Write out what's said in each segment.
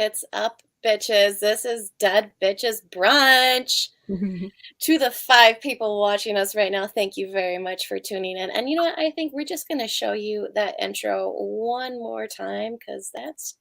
What's up, bitches? This is Dead Bitches Brunch. To the 5 people watching us right now, thank you very much for tuning in. And you know what? I think we're just going to show you that intro one more time because that's.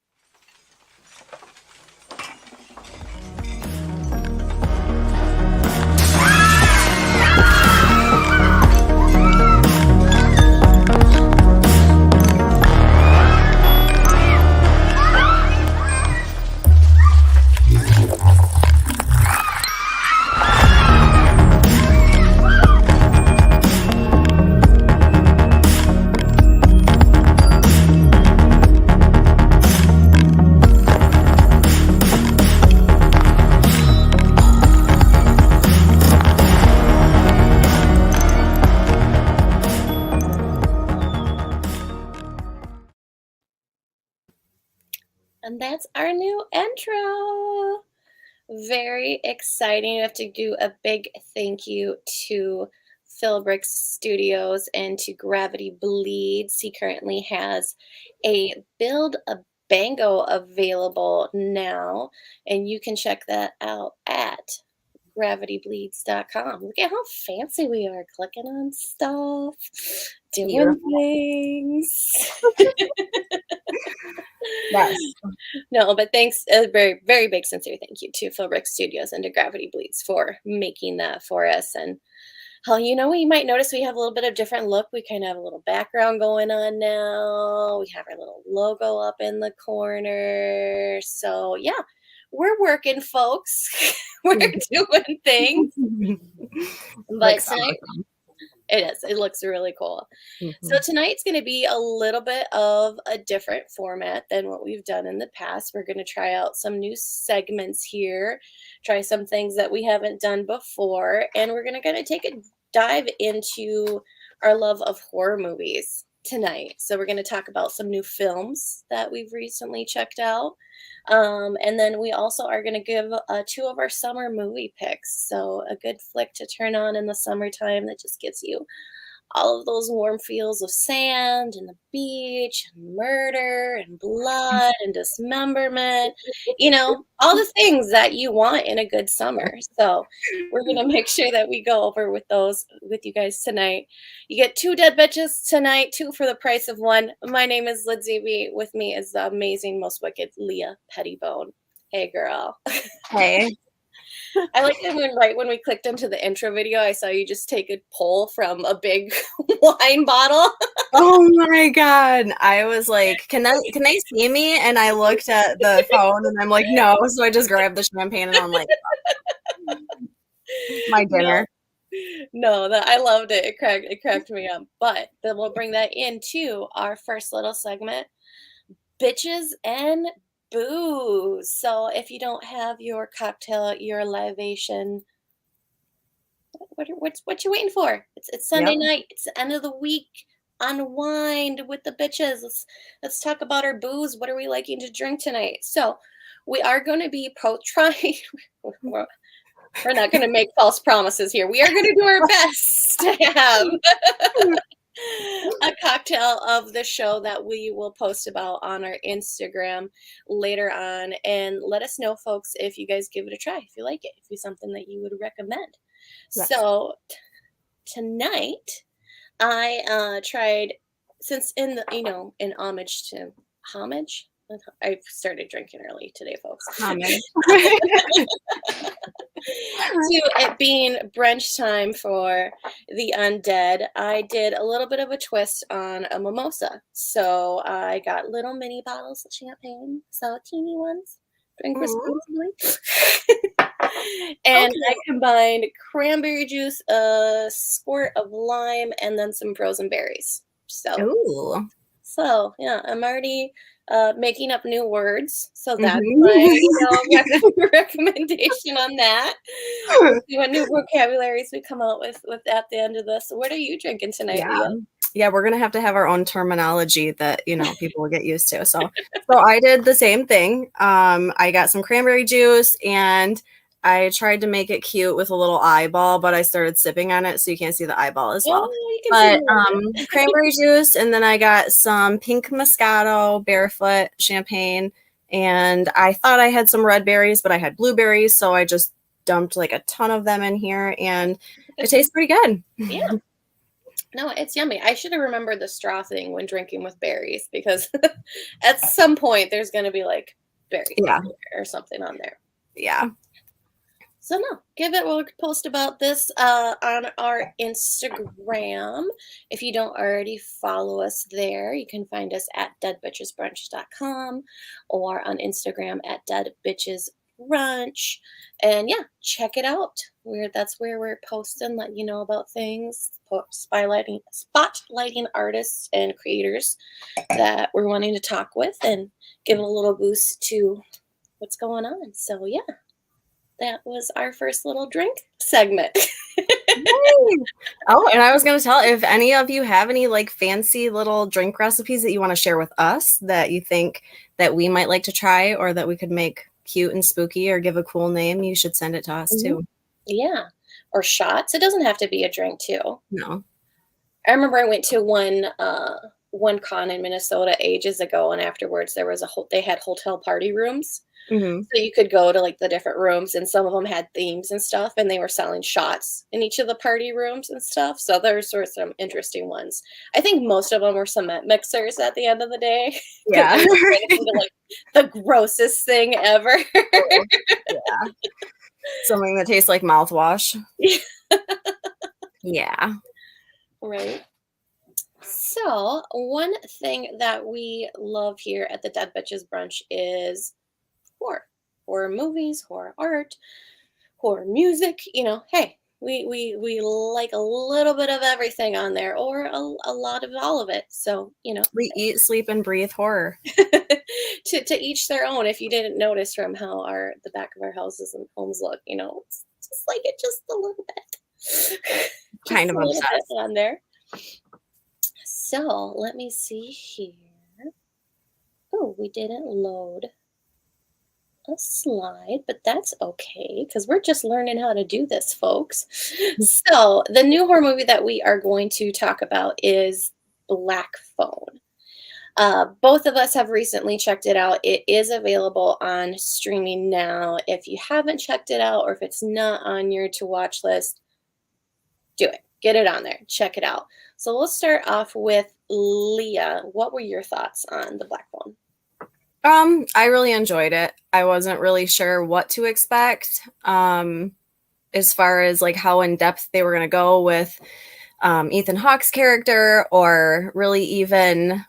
And that's our new intro. Very exciting. We have to do a big thank you to Philbricks Studios and to Gravity Bleeds. He currently has a Build a Bango available now, and you can check that out at gravitybleeds.com. Look at how fancy we are, clicking on stuff, doing things. Yes. No, but thanks, a very, very big sincere thank you to Philbricks Studios and to Gravity Bleeds for making that for us. And you might notice we have a little bit of different look. We kind of have a little background going on now. We have our little logo up in the corner. So yeah, we're working, folks. We're doing things. But tonight, it is. It looks really cool. So tonight's going to be a little bit of a different format than what we've done in the past. We're going to try out some new segments here, try some things that we haven't done before, and we're going to take a dive into our love of horror movies tonight. So we're going to talk about some new films that we've recently checked out. And then we also are going to give 2 of our summer movie picks. So a good flick to turn on in the summertime that just gives you all of those warm feels of sand and the beach and murder and blood and dismemberment, all the things that you want in a good summer. So we're going to make sure that we go over with those with you guys tonight. You get 2 dead bitches tonight, 2 for the price of 1. My name is Lindsay B. With me is the amazing, most wicked Leah Pettibone. Hey, girl. Hey. I like that when we clicked into the intro video, I saw you just take a pull from a big wine bottle. Oh my God. I was like, can they see me? And I looked at the phone and I'm like, no. So I just grabbed the champagne and I'm like, my dinner. No, I loved it. It cracked me up. But then we'll bring that into our first little segment, Bitches and Booze. So if you don't have your cocktail, your libation, what you waiting for? It's Sunday night. It's the end of the week. Unwind with the bitches. Let's talk about our booze. What are we liking to drink tonight? So we are going to be trying. We're not going to make false promises here. We are going to do our best to have a cocktail of the show that we will post about on our Instagram later on. And let us know, folks, if you guys give it a try, if you like it, if it's something that you would recommend. Yes. So tonight I tried, since in homage. I started drinking early today, folks. Homage. To it being brunch time for the undead, I did a little bit of a twist on a mimosa. So I got little mini bottles of champagne, so teeny ones. Drink responsibly. And I combined cranberry juice, a squirt of lime, and then some frozen berries. So yeah, I'm already making up new words. So that's my recommendation on that. We'll see what new vocabularies we come out with at the end of this. So what are you drinking tonight, Leah? Yeah, we're going to have our own terminology that, people will get used to. So I did the same thing. I got some cranberry juice and I tried to make it cute with a little eyeball, but I started sipping on it so you can't see the eyeball as well. But cranberry juice, and then I got some pink Moscato Barefoot champagne, And I thought I had some red berries, but I had blueberries, so I just dumped like a ton of them in here, and it tastes pretty good. Yeah. No, it's yummy. I should have remembered the straw thing when drinking with berries because at some point there's going to be like berries Yeah, or something on there. yeah. So no, give it. We'll post about this on our Instagram. If you don't already follow us there, you can find us at deadbitchesbrunch.com or on Instagram at Dead Bitches Brunch. And yeah, check it out. That's where we're posting, letting you know about things, spotlighting artists and creators that we're wanting to talk with, and give it a little boost to what's going on. So yeah, that was our first little drink segment. Yay. Oh, and I was going to tell if any of you have any like fancy little drink recipes that you want to share with us that you think that we might like to try or that we could make cute and spooky or give a cool name, you should send it to us Mhm. too. Yeah. Or shots. It doesn't have to be a drink too. No. I remember I went to one con in Minnesota ages ago, and afterwards there was they had hotel party rooms. Hmm. So you could go to like the different rooms, and some of them had themes and stuff, and they were selling shots in each of the party rooms and stuff. So there were some interesting ones. I think most of them were cement mixers at the end of the day because Yeah. they were trying to do like the grossest thing ever. Oh, yeah. Something that tastes like mouthwash. Yeah. Right. So, one thing that we love here at the Dead Bitches Brunch is horror. Horror movies, horror art, horror music. Hey, we like a little bit of everything on there, or a lot of all of it. So, We eat, sleep, and breathe horror. to each their own. If you didn't notice from how the back of our houses and homes look, it's just like it just a little bit. Kind Just of a little bit obsessed. on there. So let me see here. Oh, we didn't load a slide, but that's okay because we're just learning how to do this, folks. So, the new horror movie that we are going to talk about is Black Phone. Both of us have recently checked it out. It is available on streaming now. If you haven't checked it out or if it's not on your to watch list, do it. Get it on there. Check it out. So, we'll start off with Leah. What were your thoughts on the Black Phone? I really enjoyed it. I wasn't really sure what to expect, as far as like how in depth they were going to go with Ethan Hawke's character, or really even,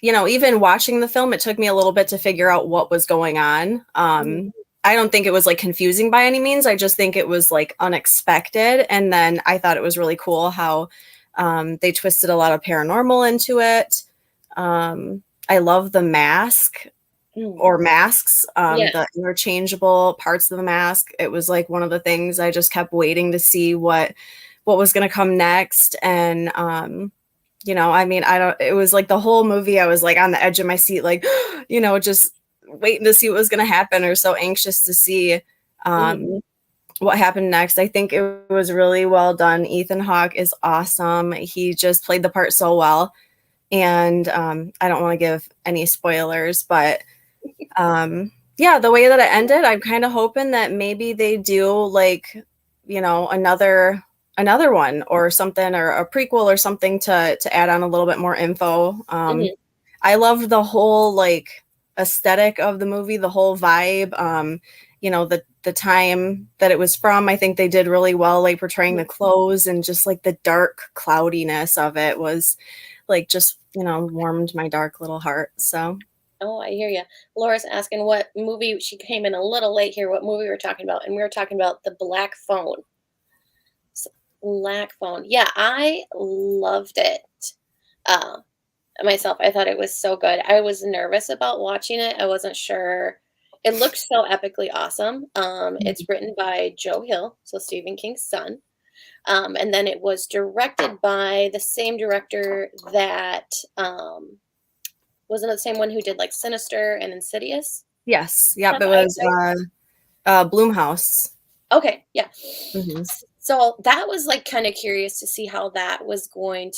even watching the film, it took me a little bit to figure out what was going on. I don't think it was like confusing by any means. I just think it was like unexpected. And then I thought it was really cool how they twisted a lot of paranormal into it. I love the mask Mm. or masks, Yeah. the interchangeable parts of the mask. It was like one of the things I just kept waiting to see what was going to come next. And I mean, I don't, it was like the whole movie I was like on the edge of my seat, like just waiting to see what was going to happen, or so anxious to see Mhm. what happened next. I think it was really well done. Ethan Hawke is awesome. He just played the part so well. And I don't want to give any spoilers, but yeah, the way that it ended, I'm kind of hoping that maybe they do like, another one or something, or a prequel or something to add on a little bit more info. Mhm. I loved the whole like aesthetic of the movie, the whole vibe. The time that it was from, I think they did really well, like portraying the clothes, and just like the dark cloudiness of it was like just warmed my dark little heart. So Oh, I hear you. Laura's asking what movie. She came in a little late here. What movie we're talking about, and we were talking about the Black Phone. Black Phone. Yeah, I loved it. Uh, Myself, I thought it was so good. I was nervous about watching it. I wasn't sure. It looked so epically awesome. It's written by Joe Hill, so Stephen King's son. And then it was directed by the same director that wasn't it the same one who did like Sinister and Insidious? yes, Is yep, that it the was right? Bloomhouse. Okay, yeah. Hmm. So that was like kind of curious to see how that was going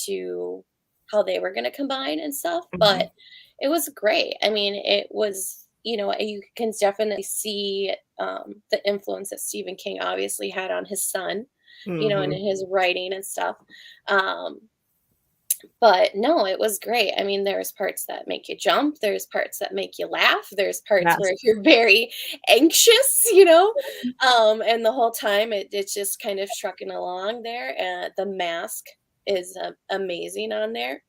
how they were going to combine and stuff, Hmm. but it was great. I mean, it was. you know, you can definitely see the influence that Stephen King obviously had on his son, you know, and Mhm. in his writing and stuff. Um, but no, it was great. I mean, there's parts that make you jump, there's parts that make you laugh, there's parts Yes. where you're very anxious, you know? And the whole time it's just kind of trucking along there. And the mask is amazing on there.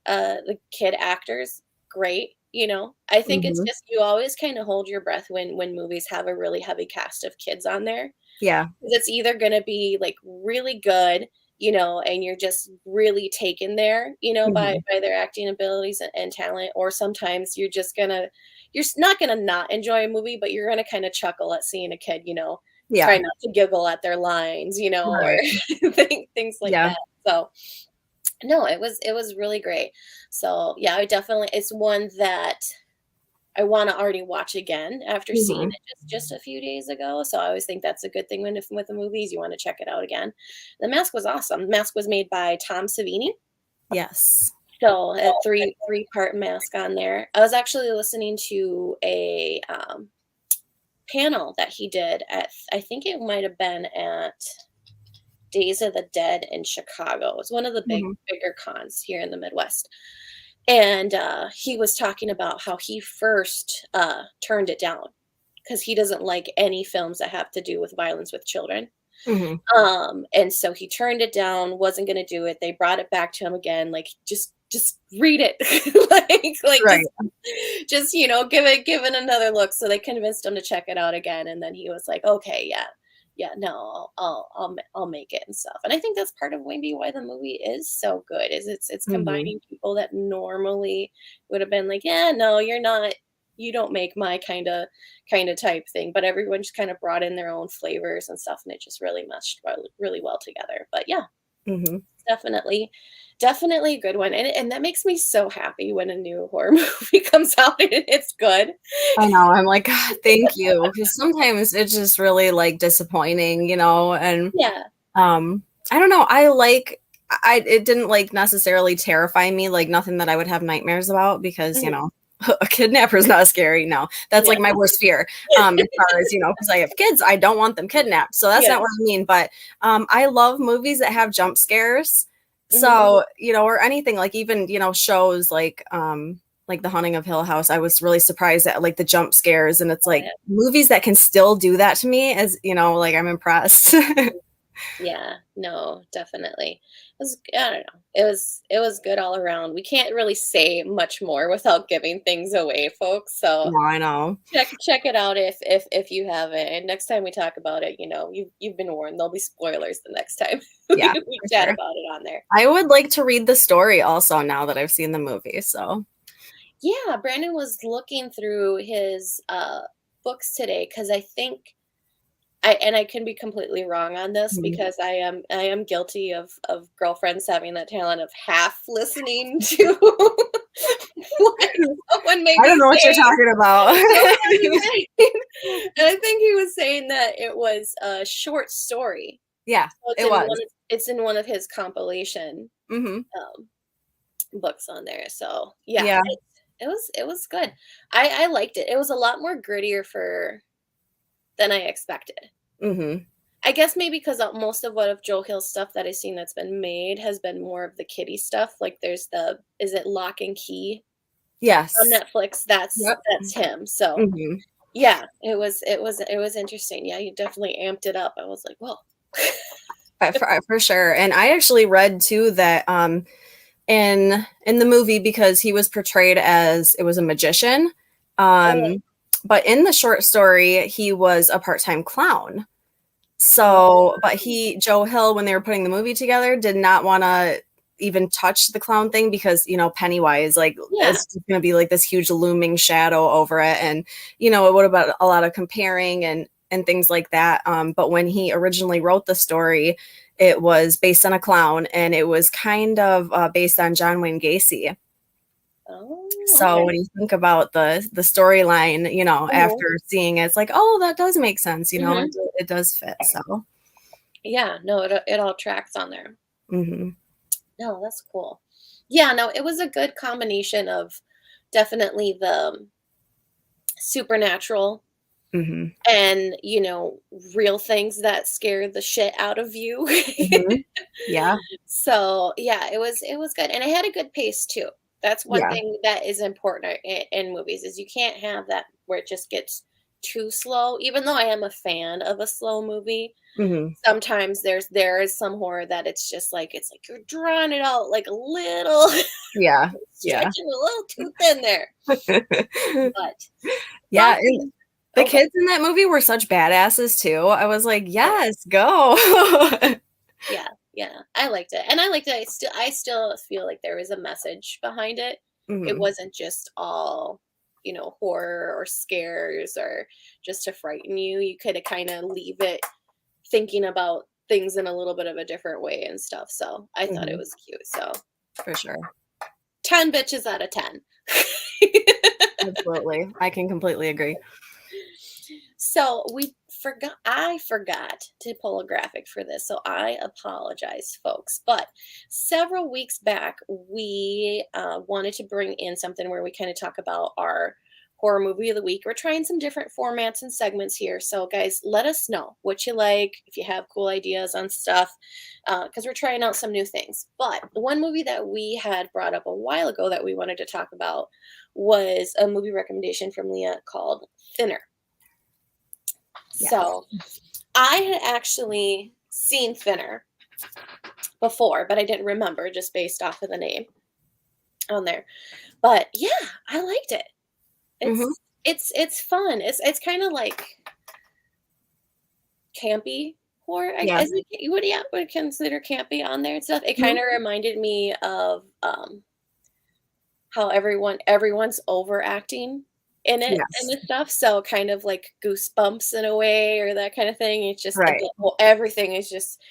The kid actors, great. You know, I think it's Mhm. just you always kind of hold your breath when movies have a really heavy cast of kids on there, Yeah. 'cause it's either gonna be, like, really good, you know, and you're just really taken there, you know, Mhm. by their acting abilities and talent, or sometimes not gonna not enjoy a movie, but you're gonna kinda chuckle at seeing a kid, you know, try Yeah. not to giggle at their lines, you know, or Right. things like Yeah. that. So, no, it was really great. So, yeah, I definitely it's one that I wanna already watch again after seeing Mhm. it just a few days ago, so I always think that's a good thing when if with the movies, you wanna check it out again. The Mask was awesome. The Mask was made by Tom Savini, Yes. so a three-part mask on there. I was actually listening to a, panel that he did at I think it might have been at Days of the Dead in Chicago. It's one of the Mhm. bigger cons here in the Midwest. And, he was talking about how he first, turned it down because he doesn't like any films that have to do with violence with children. Mhm. And so he turned it down, wasn't gonna do it. They brought it back to him again, like, just read it. Like, Right. you know, give it another look. So they convinced him to check it out again, and then he was like, "Okay, yeah. Yeah, no, I'll make it and stuff." And I think that's part of maybe why the movie is so good, is it's Mhm. combining people that normally would have been like, "Yeah, no, you don't make my kinda type thing," but everyone just kinda brought in their own flavors and stuff, and it just really meshed really well together. But yeah, Mhm. definitely definitely a good one, and that makes me so happy when a new horror movie comes out and it's good. I know, I'm like, "God, thank you," because sometimes it's just really, like, disappointing, and, Yeah. um, I don't know, I it didn't, like, necessarily terrify me, like, nothing that I would have nightmares about because, Mhm. a kidnapper is not scary, no, that's, Yeah. like, my worst fear, as far as, because I have kids, I don't want them kidnapped, so that's Yeah. not what I mean, but, I love movies that have jump scares, Mhm. so, or anything, like, even, shows like The Haunting of Hill House, I was really surprised at, like, the jump scares, and it's Oh, like, yeah. movies that can still do that to me as like, I'm impressed. Yeah, no, definitely. I don't know. It was good all around. We can't really say much more without giving things away, folks. So No, I know. check it out if you haven't. And next time we talk about it, you know, you've been warned. There'll be spoilers the next time Yeah, we for chat sure. about it on there. I would like to read the story also now that I've seen the movie, so Yeah, Brandon was looking through his books today because I think I can be completely wrong on this Mhm. because I am guilty of girlfriends having that talent of half listening to what someone may I don't be know what you're saying. talking about. And I think he was saying that it was a short story. Yeah, So it was. it's in one of his compilation Mhm. um, books on there. So yeah, Yeah. it was good. I liked it. It was a lot more grittier for than I expected. Mhm. I guess maybe because most of what of Joe Hill's stuff that I've seen that's been made has been more of the kiddie stuff. Like there's is it Lock and Key on Yes. Netflix? That's Yep. that's him. So Mhm. yeah, it was interesting. Yeah, you definitely amped it up. I was like, whoa. For sure, and I actually read too that, in the movie because he was portrayed as it was a magician, Oh, but in the short story, he was a part-time clown. oh, So, but Joe Hill, when they were putting the movie together, did not want to even touch the clown thing because, Pennywise, like, yeah. it's going to be like this huge looming shadow over it. And, it would have been a lot of comparing and things like that. But when he originally wrote the story, it was based on a clown and it was kind of based on John Wayne Gacy. Oh, So okay. when you think about the storyline, Mhm, after seeing it, it's like, oh, that does make sense. mhm. It does fit. So. Yeah, no, it all tracks on there. Mhm. No, that's cool. Yeah, no, it was a good combination of definitely the supernatural Mhm. and, real things that scare the shit out of you. Mhm. Yeah. So, yeah, it was good, and it had a good pace too. That's one Yeah. thing that is important in movies is you can't have that where it just gets too slow. Even though I am a fan of a slow movie, Mhm. sometimes there is some horror that it's like you're drawing it out like a little Yeah. Yeah. stretching a little too thin there. But Yeah, and talking the oh, go kids in that movie were such badasses too. I was like, ahead. "Yes, go." Yeah, yeah, I liked it, and I liked it. I still feel like there was a message behind it. It Mhm. wasn't just all, horror or scares or just to frighten you. You coulda kinda leave it thinking about things in a little bit of a different way and stuff, so I thought it Mhm. was cute, so For sure. 10 bitches out of 10. Absolutely. I can completely agree. So I forgot to pull a graphic for this, so I apologize, folks. But several weeks back, we wanted to bring in something where we kind of talk about our horror movie of the week. We're trying some different formats and segments here. So, guys, let us know what you like, if you have cool ideas on stuff, because we're trying out some new things. But the one movie that we had brought up a while ago that we wanted to talk about was a movie recommendation from Leah called Thinner. Yes. So I had actually seen Thinner before, but I didn't remember just based off of the name on there. But yeah, I liked it. Mhm. It's fun. It's kind of like campy horror. Yeah. Is it, would you would consider campy on there and stuff? It kind Mhm. of reminded me of how everyone's overacting in it and Yes. this stuff. So kind of like Goosebumps in a way or that kind of thing. It's just Right. everything is just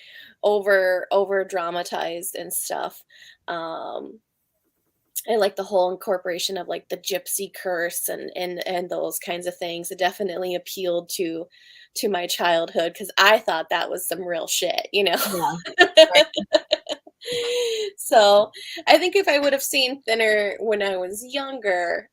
over dramatized and stuff. Um, and like the whole incorporation of like the gypsy curse and those kinds of things. It definitely appealed to my childhood because I thought that was some real shit. Yeah. Right. So I think if I would have seen Thinner when I was younger,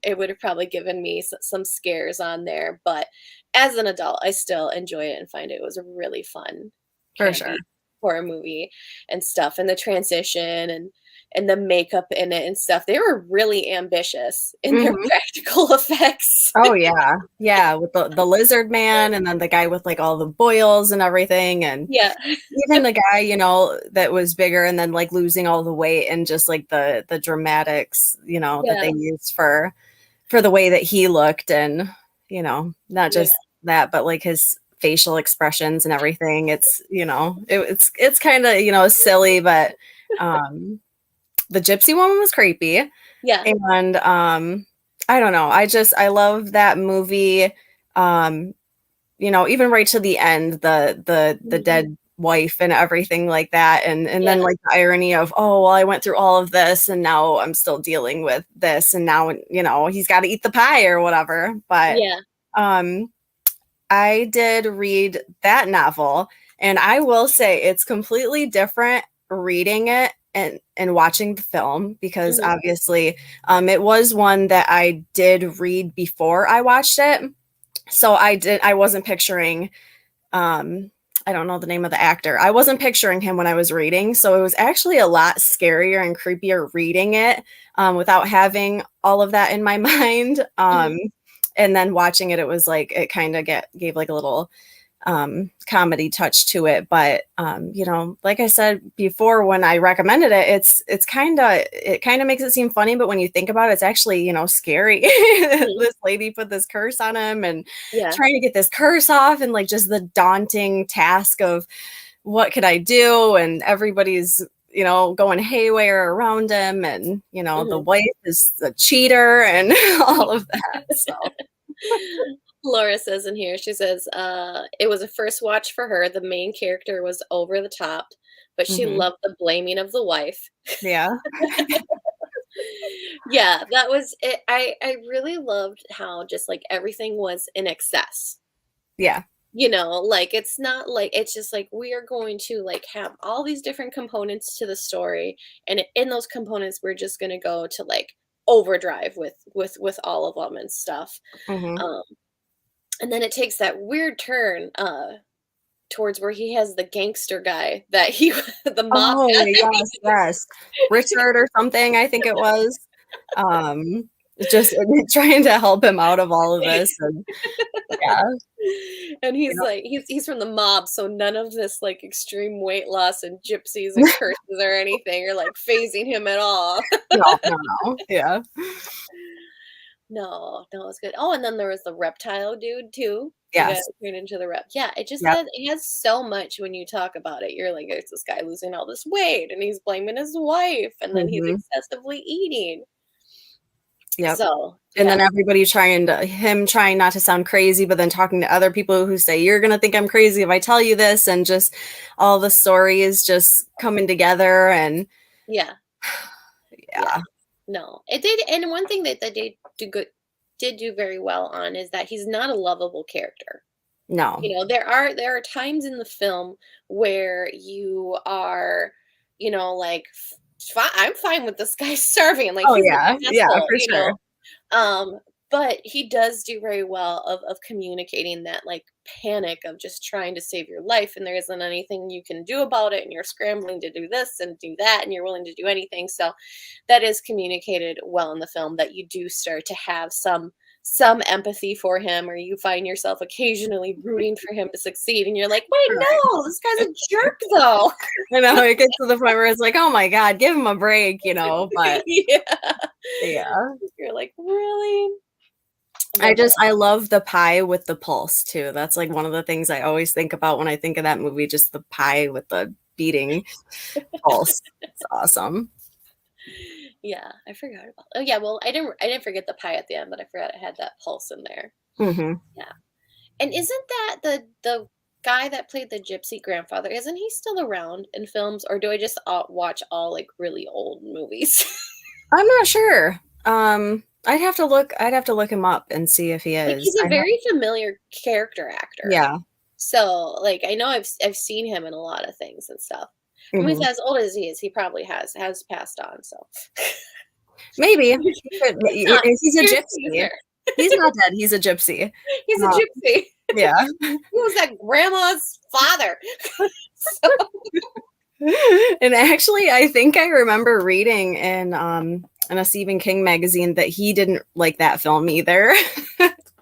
it would have probably given me some scares on there. But as an adult, I still enjoy it and find it was a really fun, For sure. campy horror movie and stuff. And the transition and the makeup in it and stuff. They were really ambitious in their Mhm. practical effects. Oh, yeah. Yeah, with the lizard man and then the guy with, like, all the boils and everything, and Yeah, even the guy, that was bigger and then, like, losing all the weight and just, like, the dramatics, that they yeah, used for the way that he looked and, not yeah. just that, but, like, his facial expressions and everything. It's kinda, silly, but, um, the gypsy woman was creepy. Yeah. And, I don't know, I love that movie, um, even right to the end, the Mhm. dead wife and everything like that, and then, Yeah, like, the irony of, "Oh, well, I went through all of this, and now I'm still dealing with this, and now, he's gotta eat the pie or whatever," but, yeah. um, I did read that novel, and I will say it's completely different reading it and watching the film because Mhm. obviously it was one that I did read before I watched it. So I wasn't picturing um I don't know the name of the actor. I wasn't picturing him when I was reading, so it was actually a lot scarier and creepier reading it without having all of that in my mind. Mhm. And then watching it, it was like it kind of gave like a little comedy touch to it. But like I said before, when I recommended it, it kind of makes it seem funny, but when you think about it, it's actually scary. Mhm. This lady put this curse on him, and Yeah. trying to get this curse off, and like just the daunting task of what could I do, and everybody's going haywire around him, and the Mhm. wife is a cheater and all of that. So Laura says in here, she says, it was a first watch for her. The main character was over the top, but she mhm. loved the blaming of the wife. Yeah. Yeah, that was it. I really loved how just like everything was in excess. Yeah. Like it's not like it's just like we are going to like have all these different components to the story, and in those components, we're just gonna go to like overdrive with all of them and stuff. Mhm. Um, and then it takes that weird turn towards where he has the gangster guy that he the mob Oh, guy. yes, yes. Richard or something, I think it was. Um, just trying to help him out of all of this, and yeah, And you he's know, like he's from the mob, so none of this like extreme weight loss and gypsies and curses or anything are like phasing him at all. no, no, no, yeah, No, no, it's good. Oh, and then there was the reptile dude too. The guy yes, that turned into the rep. Yeah, yep, it has so much when you talk about it. You're like, it's this guy losing all this weight and he's blaming his wife and then he's mhm, excessively eating. yep. So And then yeah, everybody trying not to sound crazy, but then talking to other people who say, "You're gonna think I'm crazy if I tell you this," and just all the stories just coming together, and yeah, yeah. yeah, No, it did. And one thing that they did do very well on is that he's not a lovable character. no. You know, there are times in the film where you are, like I'm fine with this guy starving. Like Oh, he's an yeah, yeah, asshole, for sure. but he does do very well of communicating that like panic of just trying to save your life and there isn't anything you can do about it and you're scrambling to do this and do that and you're willing to do anything. So that is communicated well in the film that you do start to have some empathy for him or you find yourself occasionally rooting for him to succeed and you're like, "Wait, Right. no, this guy's a jerk though." I know, it gets to the point where it's like, "Oh my god, give him a break," but Yeah. yeah. You're like, "Really?" But I love the pie with the pulse too. That's, like, one of the things I always think about when I think of that movie, just the pie with the beating pulse. It's awesome. yeah, I forgot about. Oh yeah, well, I didn't forget the pie at the end, but I forgot it had that pulse in there. Mhm. Yeah. And isn't that the guy that played the gypsy grandfather? Isn't he still around in films or do I just watch all like really old movies? I'm not sure. I'd have to look him up and see if he Like is. he's a I have very familiar character actor. yeah. So, like I know I've seen him in a lot of things and stuff. I mean, Mhm. as old as he is, he probably has passed on, so Maybe. he's He could not he's a here's gypsy. Caesar. He's not dead, he's a gypsy. He's a Um, gypsy. yeah. He was that grandma's father. So And actually, I think I remember reading in a Stephen King magazine that he didn't like that film either.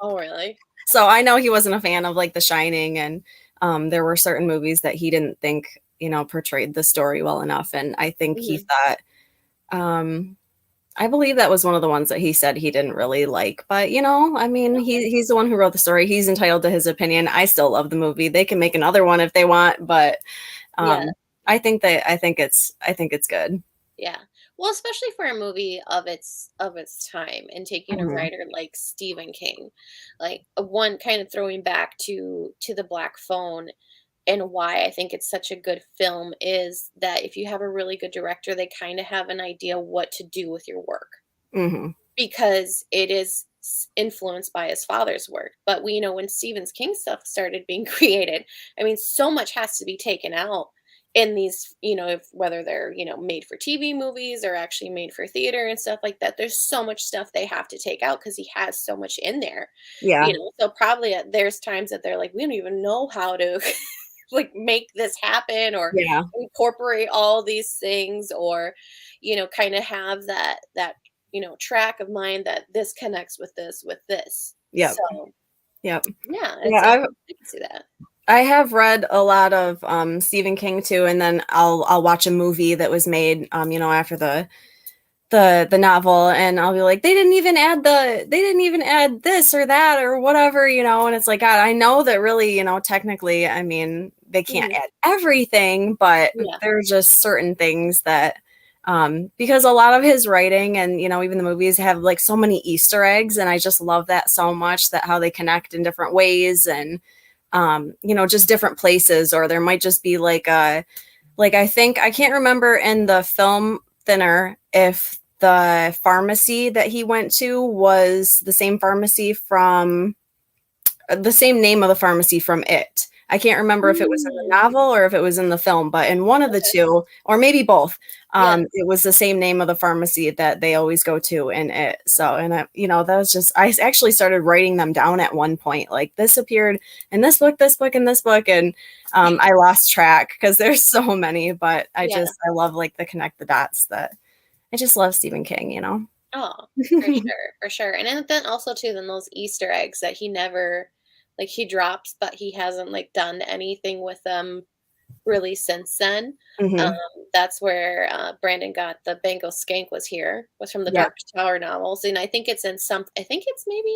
oh, really? So I know he wasn't a fan of like The Shining, and there were certain movies that he didn't think portrayed the story well enough. And I think he Mhm. thought, um, I believe that was one of the ones that he said he didn't really like. But I mean, Okay. he's the one who wrote the story. He's entitled to his opinion. I still love the movie. They can make another one if they want, but Yeah. I think it's good. Yeah. Well, especially for a movie of its time and taking a Mhm. writer like Stephen King, like one kind of throwing back to the Black Phone and why I think it's such a good film is that if you have a really good director, they kind of have an idea what to do with your work Mhm. because it is influenced by his father's work. But we know when Stephen King stuff started being created, I mean, so much has to be taken out in these, if whether they're, made for TV movies or actually made for theater and stuff like that. There's so much stuff they have to take out because he has so much in there, Yeah. So probably there's times that they're like, we don't even know how to like make this happen or Yeah. incorporate all these things or kind of have that track of mind that this connects with this Yep. so Yep. yeah Yeah, I can see that. I have read a lot of Stephen King too, and then I'll watch a movie that was made after the novel, and I'll be like, they didn't even add this or that or whatever, and it's like, God, I know that really, technically, I mean, they can't Mhm. add everything, but Yeah. there's just certain things that because a lot of his writing and even the movies have like so many Easter eggs, and I just love that so much, that how they connect in different ways, and just different places, or there might just be like I can't remember in the film Thinner if the pharmacy that he went to was the same name of the pharmacy from It. I can't remember if it was in the Mm, novel or if it was in the film, but in one of the okay. two, or maybe both, Yeah. it was the same name of the pharmacy that they always go to in it. So, and that was just, I actually started writing them down at one point, like this appeared in this book, and this book, and I lost track because there's so many, but Yeah. I love like the connect the dots that I just love Stephen King, you know? Oh, for sure, for sure. And then also too, then those Easter eggs that he never like he drops, but he hasn't like done anything with them really since then. Um, Hmm. that's where Brandon got the Bango Skank was from the Yeah. Dark Tower novels, and I think it's in some. I think it's maybe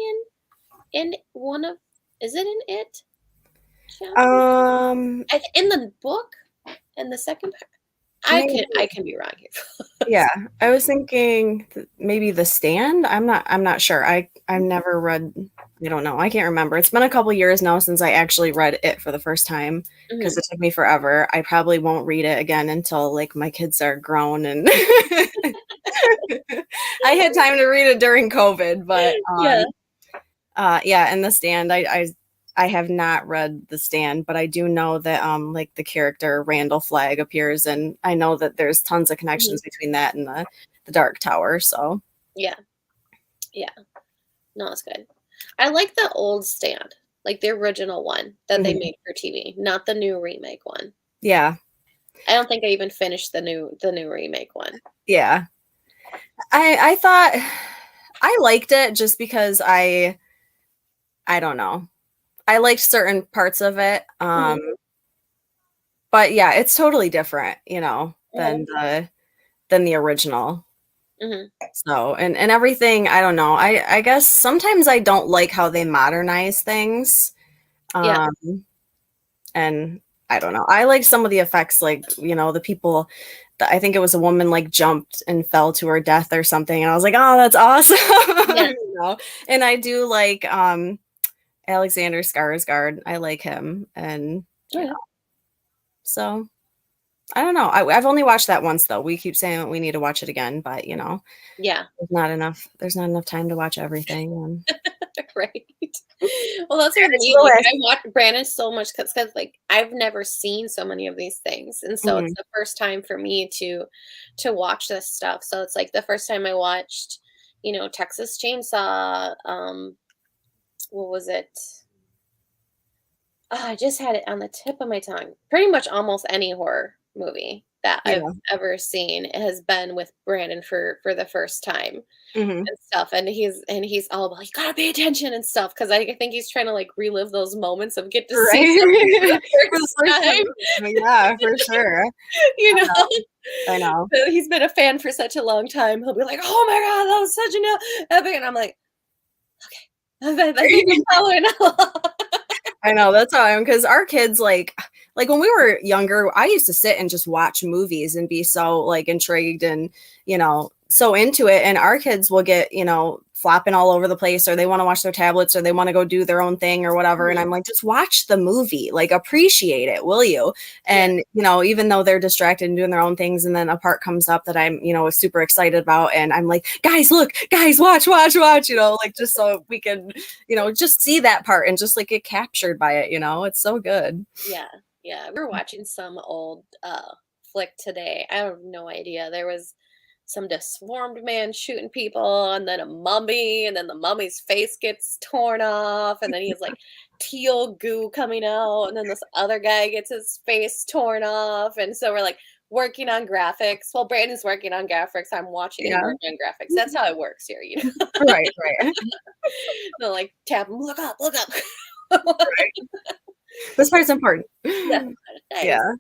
in one of. Is it in it chapter? Um, In the book in the second part. maybe. I can be wrong here. Yeah, I was thinking maybe The Stand. I'm not sure. I've never read. I don't know. I can't remember. It's been a couple years now since I actually read it for the first time because Mhm. it took me forever. I probably won't read it again until like my kids are grown and I had time to read it during COVID, but Yeah. yeah, and The Stand, I have not read The Stand, but I do know that like the character Randall Flagg appears, and I know that there's tons of Mhm. connections between that and the Dark Tower. So Yeah. Yeah. No, it's good. I like the old Stand, like the original one that they mhm. made for TV, not the new remake one. Yeah, I don't think I even finished the new remake one. yeah. I thought I liked it just because I don't know. I liked certain parts of it. Mhm. But yeah, it's totally different, you know, Mhm. than the original. Mhm. So, and everything, I don't know. I guess sometimes I don't like how they modernize things. Yeah. Um, and I don't know. I like some of the effects, like, the people that I think it was a woman like jumped and fell to her death or something. And I was like, oh, that's awesome. Yeah. And I do like Alexander Skarsgård. I like him. And, Okay. so I don't know. I've only watched that once though. We keep saying that we need to watch it again, but Yeah. there's not enough time to watch everything. And Right. Well, that's with it's me. the Like list. I watch Brandon so much because like I've never seen so many of these things, and so it's Mhm. the first time for me to watch this stuff. So it's like the first time I watched, Texas Chainsaw. What was it? Oh, I just had it on the tip of my tongue. Pretty much almost any horror movie that I've Yeah. ever seen has been with Brandon for the first time Mhm. and stuff. And he's all about, you gotta pay attention and stuff because I think he's trying to like relive those moments of get to see something for Right? the For the first first time. time. Yeah, for sure. you I know. know. I know. So he's been a fan for such a long time. He'll be like, "Oh my god, that was such an epic," and I'm like, I think I'm following along. I know, that's how I am, because our kids, like, when we were younger, I used to sit and just watch movies and be so, like, intrigued and, so into it, and our kids will get, flopping all over the place, or they wanna watch their tablets, or they wanna go do their own thing or whatever, and I'm like, "Just watch the movie, like, appreciate it, will you?" Yeah, And, even though they're distracted and doing their own things, and then a part comes up that I'm, super excited about, and I'm like, "Guys, look, guys, watch, watch, watch," like, just so we can just see that part and just like get captured by it, it's so good. yeah, yeah. We were watching some old flick today. I have no idea. There was some disformed man shooting people, and then a mummy, and then the mummy's face gets torn off, and then he has like teal goo coming out, and then this other guy gets his face torn off, and so we're like working on graphics. Well, Brandon's working on graphics. I'm watching him Yeah. work on graphics. That's how it works here, Right, right. They'll like tap him, look up, look up. This part's important. Yeah, nice. Yeah.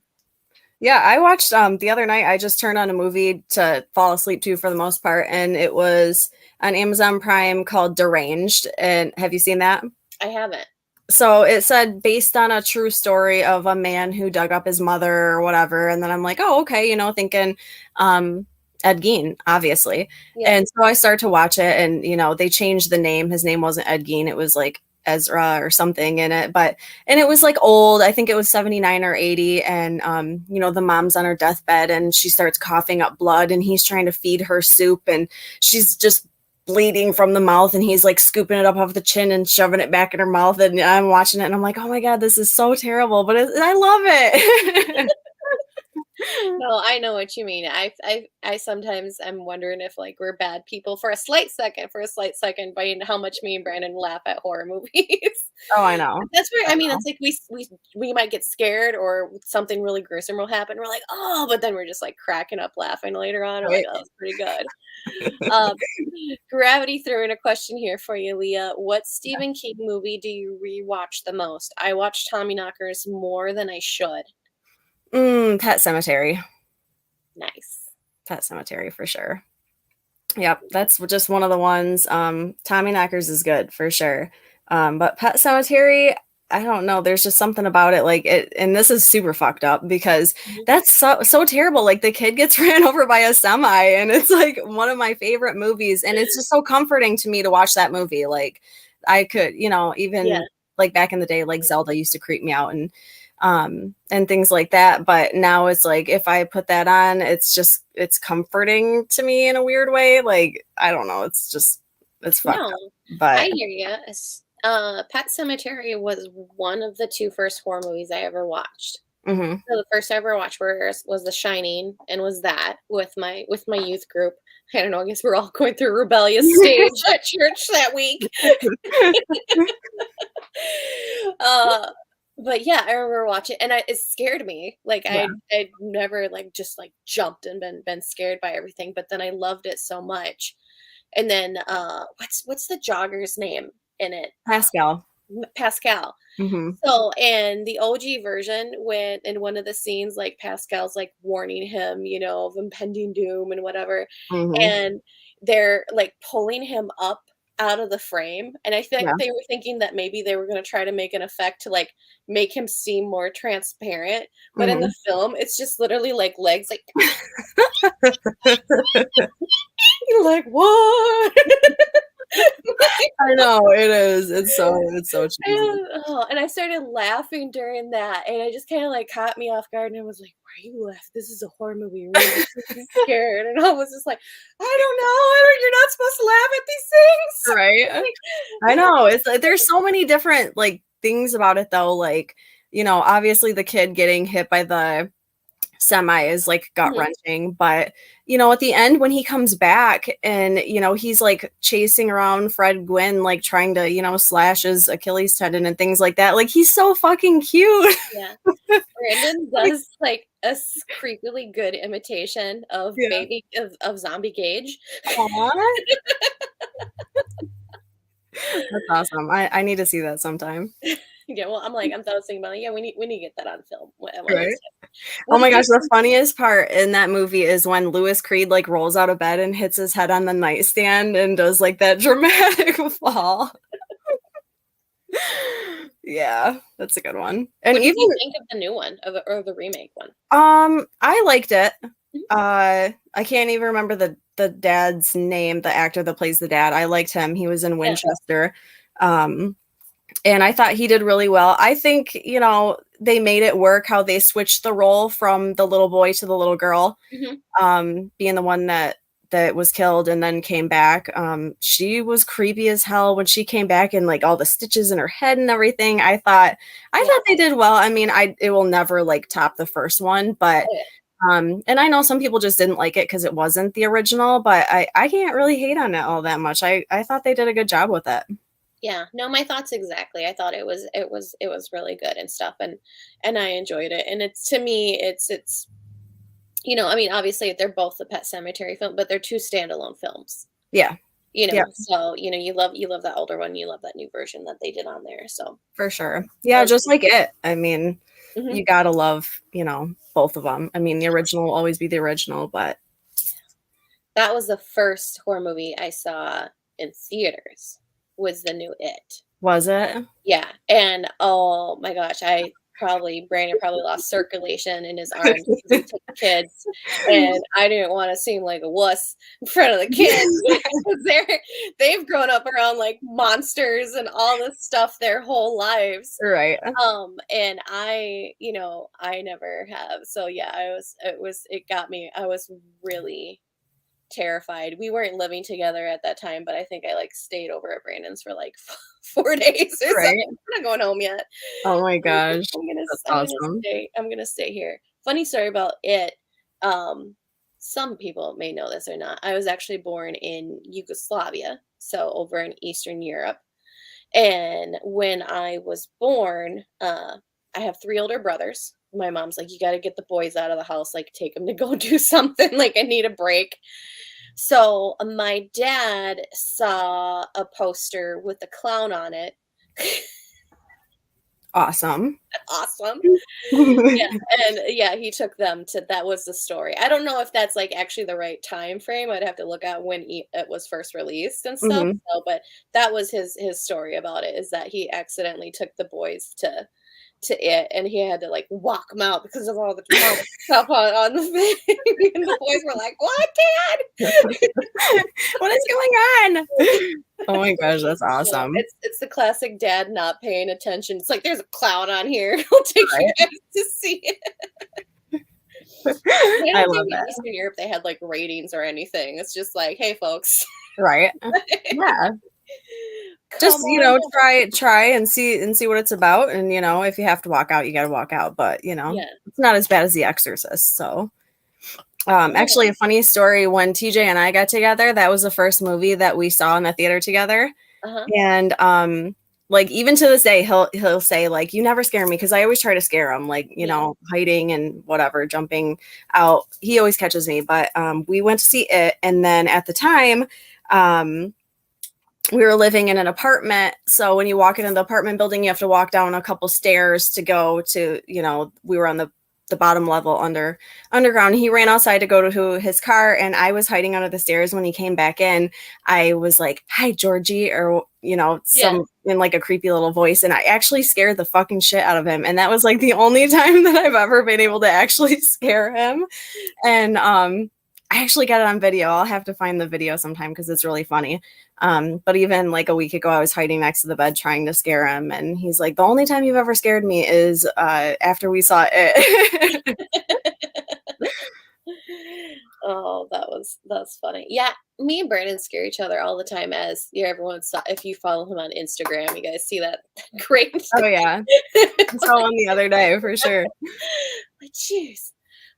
Yeah, I watched the other night I just turned on a movie to fall asleep to for the most part, and it was on Amazon Prime called Deranged. And have you seen that? I haven't. So it said based on a true story of a man who dug up his mother or whatever. And then I'm like, oh, okay, thinking Ed Gein, obviously. Yeah. And so I start to watch it, and they changed the name. His name wasn't Ed Gein, it was like Ezra or something in it. And it was like old. I think it was 79 or 80. And the mom's on her deathbed and she starts coughing up blood, and he's trying to feed her soup, and she's just bleeding from the mouth, and he's like scooping it up off the chin and shoving it back in her mouth, and I'm watching it and I'm like, oh my god, this is so terrible, but I love it. No, I know what you mean. I sometimes I'm wondering if like we're bad people for a slight second, by how much me and Brandon laugh at horror movies. Oh, I know. That's where I I mean, know. it's like we might get scared or something really gruesome will happen. We're like, oh, but then we're just like cracking up laughing later on. We're like, Right. oh, that's pretty good. Um, Gravity threw in a question here for you, Leah. What Stephen King movie do you rewatch the most? I watch Tommyknockers more than I should. Pet Cemetery. Nice. Pet Cemetery for sure. Yep, that's just one of the ones. Tommy Knockers is good for sure. But Pet Cemetery, I don't know. There's just something about it, like it, and this is super fucked up because Mhm. that's so terrible. Like the kid gets ran over by a semi, and it's like one of my favorite movies, and it's just so comforting to me to watch that movie. Like I could, Yeah. even like back in the day, like Zelda used to creep me out, and things like that. But now it's like if I put that on, it's comforting to me in a weird way. Like I don't know, it's fucked up. No, I But hear you. Pet Cemetery was one of the two first horror movies I ever watched. mhm. So the first I ever watched was The Shining, and was that with my youth group. I don't know. I guess we're all going through a rebellious stage at church that week. Uh, but yeah, I remember watching, and it scared me. Like Yeah. I'd never like just like jumped and been scared by everything, but then I loved it so much. And then what's the jogger's name in it? Pascal. Pascal. Mhm. So, and the OG version, when in one of the scenes, like Pascal's like warning him, of impending doom and whatever, Mhm. and they're like pulling him up out of the frame. And I think Yeah. they were thinking that maybe they were going to try to make an effect to like make him seem more transparent. But in the Mhm. film, it's just literally like legs, like, you're like, what? I know, it is. It's so cheesy. And I started laughing during that, and it just kinda, like, caught me off guard, and I was like, "Why are you laughing? This is a horror movie, you're really supposed to be scared," and I was just like, "I don't know, you're not supposed to laugh at these things." Right? I know. It's like there's so many different like things about it though. Like, obviously the kid getting hit by the semi is like gut Mhm, wrenching, but at the end when he comes back and he's like chasing around Fred Gwynn, like trying to slash his Achilles tendon and things like that. Like he's so fucking cute. yeah. Brandon Like, does, like, a creepily good imitation of yeah. baby of Zombie Gage. Aw, that's awesome. I need to see that sometime. Yeah, well, I was thinking about, like, yeah, we need to get that on film one of Right. these times. Oh What my did you gosh, the think? funniest part in that movie is when Louis Creed like rolls out of bed and hits his head on the nightstand and does like that dramatic fall. Yeah, that's a good one. And What did even you think of the new one, or the remake one? I liked it. Mhm, I can't even remember the dad's name, the actor that plays the dad. I liked him. He was in yeah, Winchester. Um and I thought he did really well. I think, they made it work how they switched the role from the little boy to the little girl, mhm, being the one that was killed and then came back. She was creepy as hell when she came back and like all the stitches in her head and everything. I yeah, thought they did well. I mean, it will never like top the first one, but oh, yeah. and I know some people just didn't like it because it wasn't the original, but I can't really hate on it all that much. I thought they did a good job with it. Yeah, no, my thoughts exactly. I thought it was really good and stuff, and I enjoyed it. And it's to me, it's I mean, obviously they're both the Pet Cemetery film, but they're two standalone films. Yeah. Yeah, So you love that older one, you love that new version that they did on there. So for sure. Yeah, it's just like it. I mean, mhm. you gotta love, both of them. I mean, the original will always be the original, but That was the first horror movie I saw in theaters. Was the new It. was it? Yeah, and oh my gosh, Brandon probably lost circulation in his arms because he took the kids, and I didn't wanna seem like a wuss in front of the kids because they've grown up around, like, monsters and all this stuff their whole lives, Right. and I never have, so yeah, it got me. I was really terrified. We weren't living together at that time, but I think I like stayed over at Brandon's for like 4 days or something. Right? I'm not going home yet. Oh my gosh. That's I'm gonna awesome. stay. I'm gonna stay here. Funny story about it. Um, some people may know this or not. I was actually born in Yugoslavia, so over in Eastern Europe. And when I was born, I have 3 older brothers. My mom's like, "You gotta get the boys out of the house, like, take them to go do something, like, I need a break." So, my dad saw a poster with a clown on it. Awesome. Awesome. Yeah, and yeah, he took them to that was the story. I don't know if that's, like, actually the right time frame. I'd have to look at when it was first released and stuff, Mhm. so but that was his story about it, is that he accidentally took the boys to it, and he had to, like, walk them out because of all the demonic stuff on the thing, and the boys were like, "What, Dad?" What is going on? Oh my gosh, that's So, awesome. it's the classic dad not paying attention. It's like, "There's a clown on here. I'll take you Right? guys to see it." I I don't think love in that. Eastern Europe they had, like, ratings or anything. It's just like, "Hey, folks, Right? Yeah. Just, come on over." try and see what it's about, and, if you have to walk out, you gotta walk out, but, Yeah. it's not as bad as The Exorcist, so Oh, actually, a funny story, when TJ and I got together, that was the first movie that we saw in the theater together, uh-huh. and, like, even to this day, he'll say, like, "You never scare me," because I always try to scare him, like, Yeah. hiding and whatever, jumping out. He always catches me, but, we went to see it, and then at the time, um we were living in an apartment. So when you walk into the apartment building, you have to walk down a couple stairs to go to, we were on the bottom level underground. He ran outside to go to his car, and I was hiding under the stairs. When he came back in, I was like, "Hi, Georgie," or, Yeah. some in like a creepy little voice. And I actually scared the fucking shit out of him. And that was like the only time that I've ever been able to actually scare him. And I actually got it on video. I'll have to find the video sometime because it's really funny. But even like a week ago, I was hiding next to the bed trying to scare him, and he's like, "The only time you've ever scared me is after we saw it." Oh, that's funny. Yeah, me and Brandon scare each other all the time, as everyone saw. If you follow him on Instagram, you guys see that great. Oh yeah, I saw one the other day for sure. Like, jeez.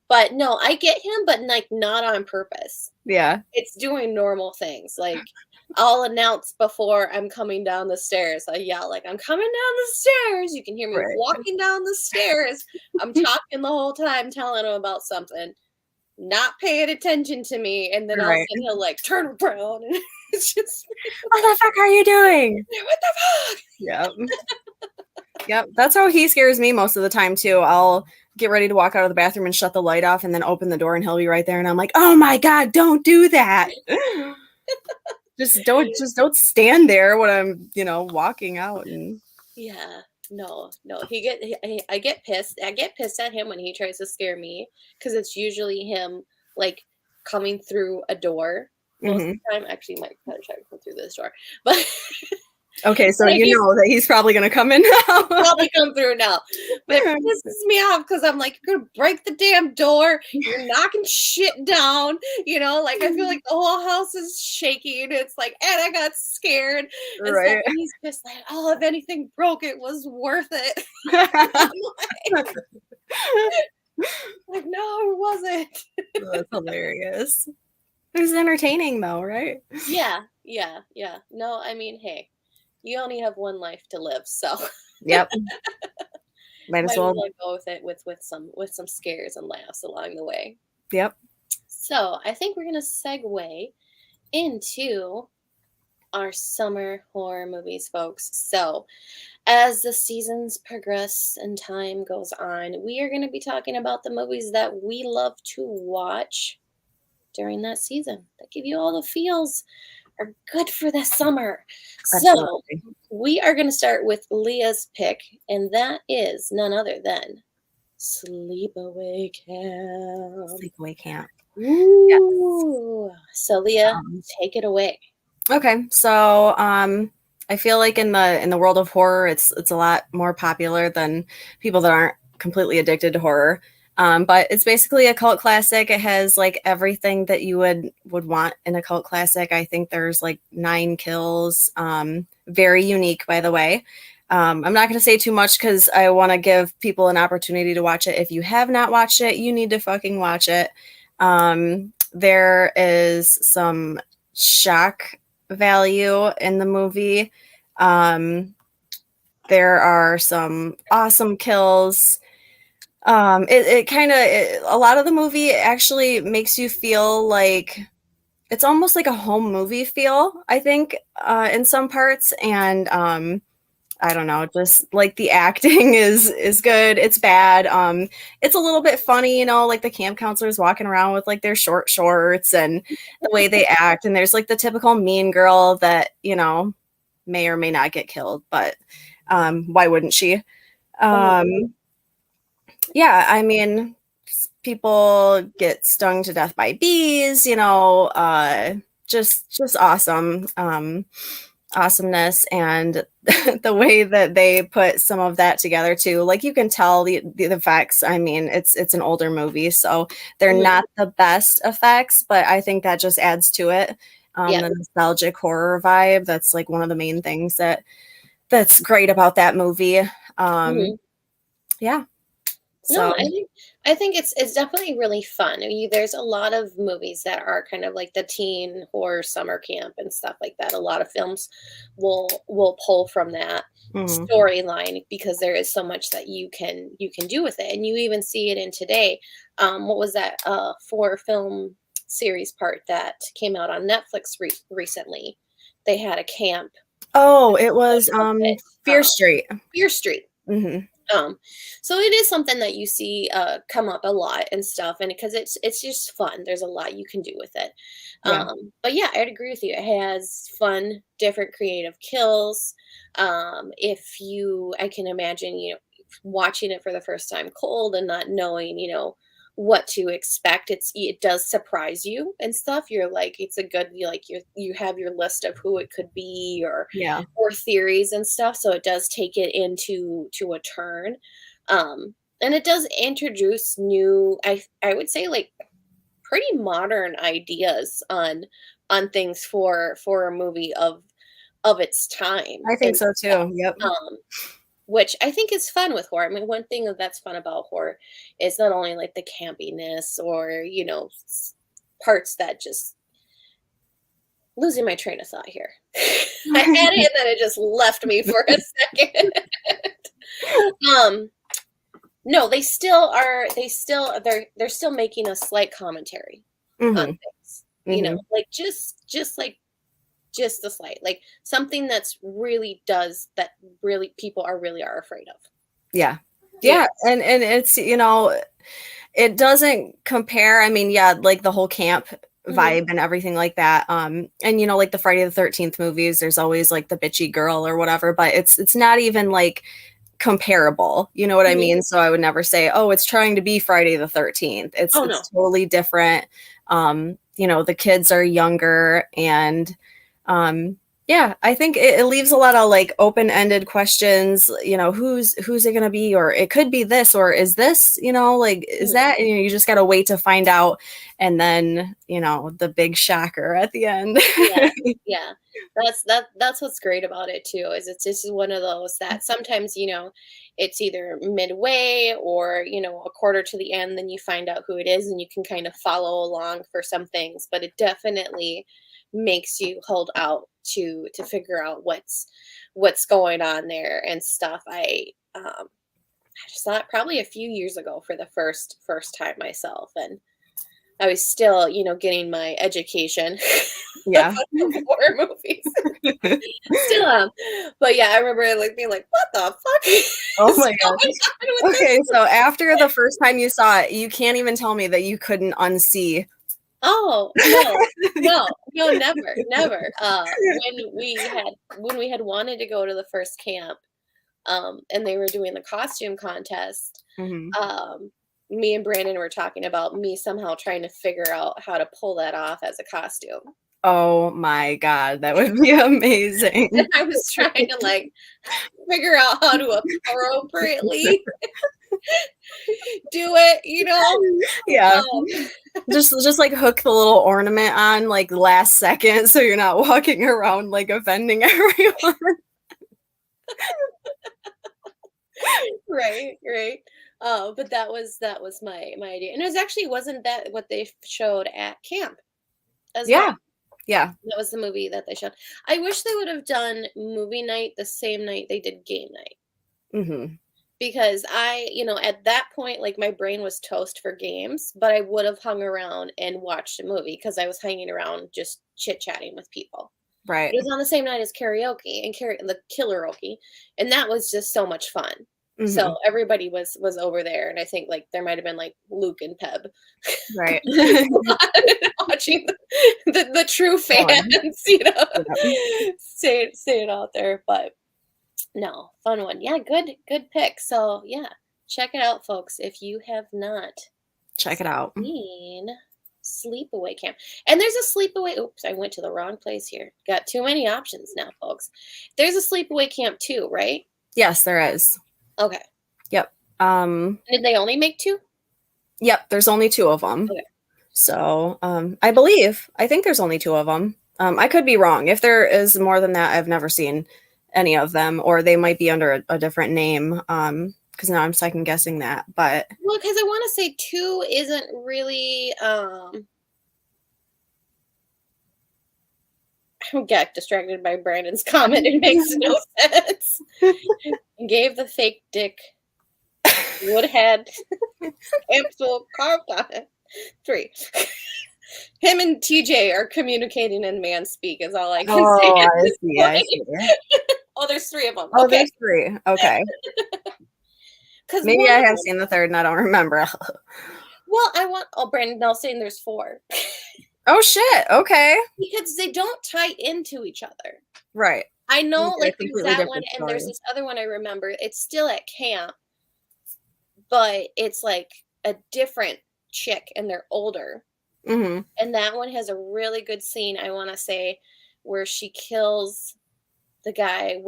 But no, I get him, but like not on purpose. Yeah, It's doing normal things. Like, I'll announce before I'm coming down the stairs. I yell like, "I'm coming down the stairs." You can hear me right, walking down the stairs. I'm talking the whole time, telling him about something, not paying attention to me, and then all of a right. sudden he'll like turn around and it's just What the fuck are you doing? like, "What the fuck?" Yep. Yep, that's how he scares me most of the time too. I'll get ready to walk out of the bathroom and shut the light off and then open the door and he'll be right there and I'm like, "Oh my god, don't do that." Just don't stand there when I'm, walking out and Yeah. No, no. I get pissed. I get pissed at him when he tries to scare me, because it's usually him like coming through a door most of Mhm. the time. Actually, he might try to come through this door, but Okay, so but you he's know that he's probably gonna come in now. probably come through now. But it pisses me off because I'm like, "You're gonna break the damn door. You're knocking shit down." Like, I feel like the whole house is shaking. It's like, and I got scared and stuff. Right. And he's just like, "Oh, if anything broke, it was worth it." Like, "No, it wasn't." That's hilarious. It's entertaining though, right? Yeah, yeah, yeah. No, I mean, hey, you only have one life to live, so Yep. Might as might as well. well go with it with some scares and laughs along the way. Yep. So I think we're gonna segue into our summer horror movies, folks. So as the seasons progress and time goes on, we are going to be talking about the movies that we love to watch during that season that give you all the feels, are good for the summer. So Absolutely. we are going to start with Leah's pick, and that is none other than Sleepaway Camp. Sleepaway camp. Yes. Ooh. So Leah, Um, take it away. okay. So I feel like in the world of horror it's a lot more popular than people that aren't completely addicted to horror. But it's basically a cult classic. It has like everything that you would want in a cult classic. I think there's like 9 kills. Very unique, by the way. I'm not going to say too much because I want to give people an opportunity to watch it. If you have not watched it, you need to fucking watch it. There is some shock value in the movie. There are some awesome kills. It kind of a lot of the movie actually makes you feel like it's almost like a home movie feel, I think, in some parts. And I don't know, just like the acting is good. It's bad. It's a little bit funny, like the camp counselors walking around with like their short shorts and the way they act. And there's like the typical mean girl that, may or may not get killed, but why wouldn't she? Oh, Yeah, I mean, people get stung to death by bees, just awesome. Awesomeness, and the way that they put some of that together too, like you can tell the effects. I mean, it's an older movie, so they're mhm. not the best effects, but I think that just adds to it. Yeah. The nostalgic horror vibe, that's like one of the main things that's great about that movie. Mhm. Yeah, No, so I think it's definitely really fun. There's a lot of movies that are kind of like the teen horror summer camp and stuff like that. A lot of films will pull from that mhm. storyline because there is so much that you can do with it, and you even see it in today. What was that 4 film series part that came out on Netflix recently? They had a camp Oh, it was of it. Fear Street. Fear Street. Hmm. Um, so it is something that you see come up a lot and stuff, and because it's just fun. There's a lot you can do with it. Yeah. But yeah, I'd agree with you. It has fun, different creative kills. If you, I can imagine, watching it for the first time cold and not knowing, what to expect. It does surprise you and stuff. You're like, it's a good, you have your list of who it could be, Yeah. or theories and stuff, so it does take it to a turn. And it does introduce new, I would say, like, pretty modern ideas on things for a movie of its time I think and so stuff. too. Yep. Which I think is fun with horror. I mean, one thing that's fun about horror is not only like the campiness, or parts that just, losing my train of thought here. I had it and then it just left me for a second. um no, they're still making a slight commentary on Hmm. things. Hmm. Like, just the slight, like something that really people are afraid of. Yeah. You know. Yeah. And it's, it doesn't compare. I mean, yeah, like the whole camp Mhm. vibe and everything like that. And like the Friday the 13th movies, there's always like the bitchy girl or whatever, but it's not even like comparable. You know what I Mhm. mean? So I would never say, oh, it's trying to be Friday the 13th. It's Oh, it's no. totally different. The kids are younger, and yeah, I think it leaves a lot of like open-ended questions, who's it gonna be, or it could be this, or is this, like, is Mhm. that, and you just gotta wait to find out, and then, the big shocker at the end. Yeah, yeah. That's what's great about it too, is it's just one of those that sometimes, it's either midway or, a quarter to the end, then you find out who it is and you can kind of follow along for some things, but it definitely makes you hold out to figure out what's going on there and stuff. I just saw it probably a few years ago for the first time myself, and I was still, getting my education Yeah. about horror movies. Still am. But yeah, I remember like being like, "What the fuck Oh is my god. going on with this?" Okay, so after the first time you saw it, you can't even tell me that you couldn't unsee. Oh, no. No, no, never, never. When we had wanted to go to the first camp, and they were doing the costume contest, Mhm. um, me and Brandon were talking about me somehow trying to figure out how to pull that off as a costume. Oh my god, that would be And amazing. I was trying to, like, figure out how to appropriately Do it, you know? Yeah. Um, Just like hook the little ornament on like last second so you're not walking around like offending everyone. right, right. But that was my idea. And it was actually wasn't that what they showed at camp as well. Yeah. Yeah. That was the movie that they showed. I wish they would have done movie night the same night they did game night. Mhm. Because at that point, like my brain was toast for games, but I would have hung around and watched a movie because I was hanging around just chit chatting with people. Right. It was on the same night as karaoke and the karaoke, and that was just so much fun. So Mhm. everybody was over there, and I think like there might have been like Luke and Peb Right. watching the true Fun. fans, Yep. say it out there. But no, fun one. Yeah, good pick. So yeah, check it out, folks, if you have not Check it out. seen Sleepaway Camp. And there's a sleepaway. Oops, I went to the wrong place here. Got too many options now, folks. There's a sleepaway camp too, right? Yes, there is. Okay. Yep. Did they only make two? Yep, there's only 2 of them. Okay. So, I think there's only 2 of them. I could be wrong. If there is more than that, I've never seen any of them, or they might be under a different name. Because now I'm second guessing that. But Well, because I want to say two isn't really I got distracted by Brandon's comment. It makes no sense. Gave the fake dick would had capsule carved on it. 3. Him and TJ are communicating in man speak is all I can say oh, at I this see, I point. see. Oh, there's 3 of them. Oh, Okay. there's 3. Okay, Because maybe I have seen the third and I don't remember. Brandon Nelson, there's 4. Oh shit. Okay. Because they don't tie into each other. Right. I know, They're like, there's completely that one, different and there's stories. this other one I remember. It's still at camp, but it's like a different chick, and they're older. Mhm. And that one has a really good scene, I want to say, where she kills the guy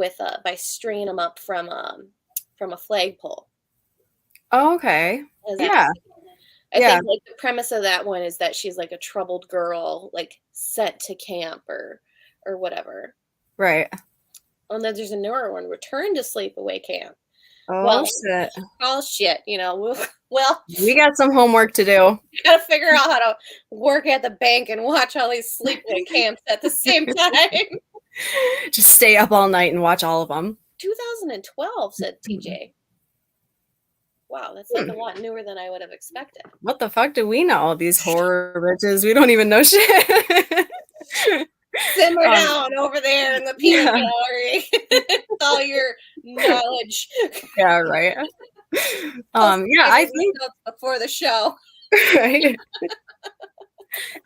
by stringing him up from a flagpole. Oh, okay. Has that Yeah. I Yeah. think like the premise of that one is that she's like a troubled girl, like sent to camp or whatever. Right. And then there's a newer one, Return to Sleepaway Camp. Oh Well, shit. all shit, well, We got some homework to do. gotta figure out how to work at the bank and watch all these sleepaway camps at the same time. Just stay up all night and watch all of them. 2012, said TJ. Wow, that's like a lot newer than I would have expected. What the fuck do we know? These horror bitches. We don't even know shit. Simmer down over there in the peanut gallery. All your knowledge. Yeah, right. Yeah, I think before the show. right.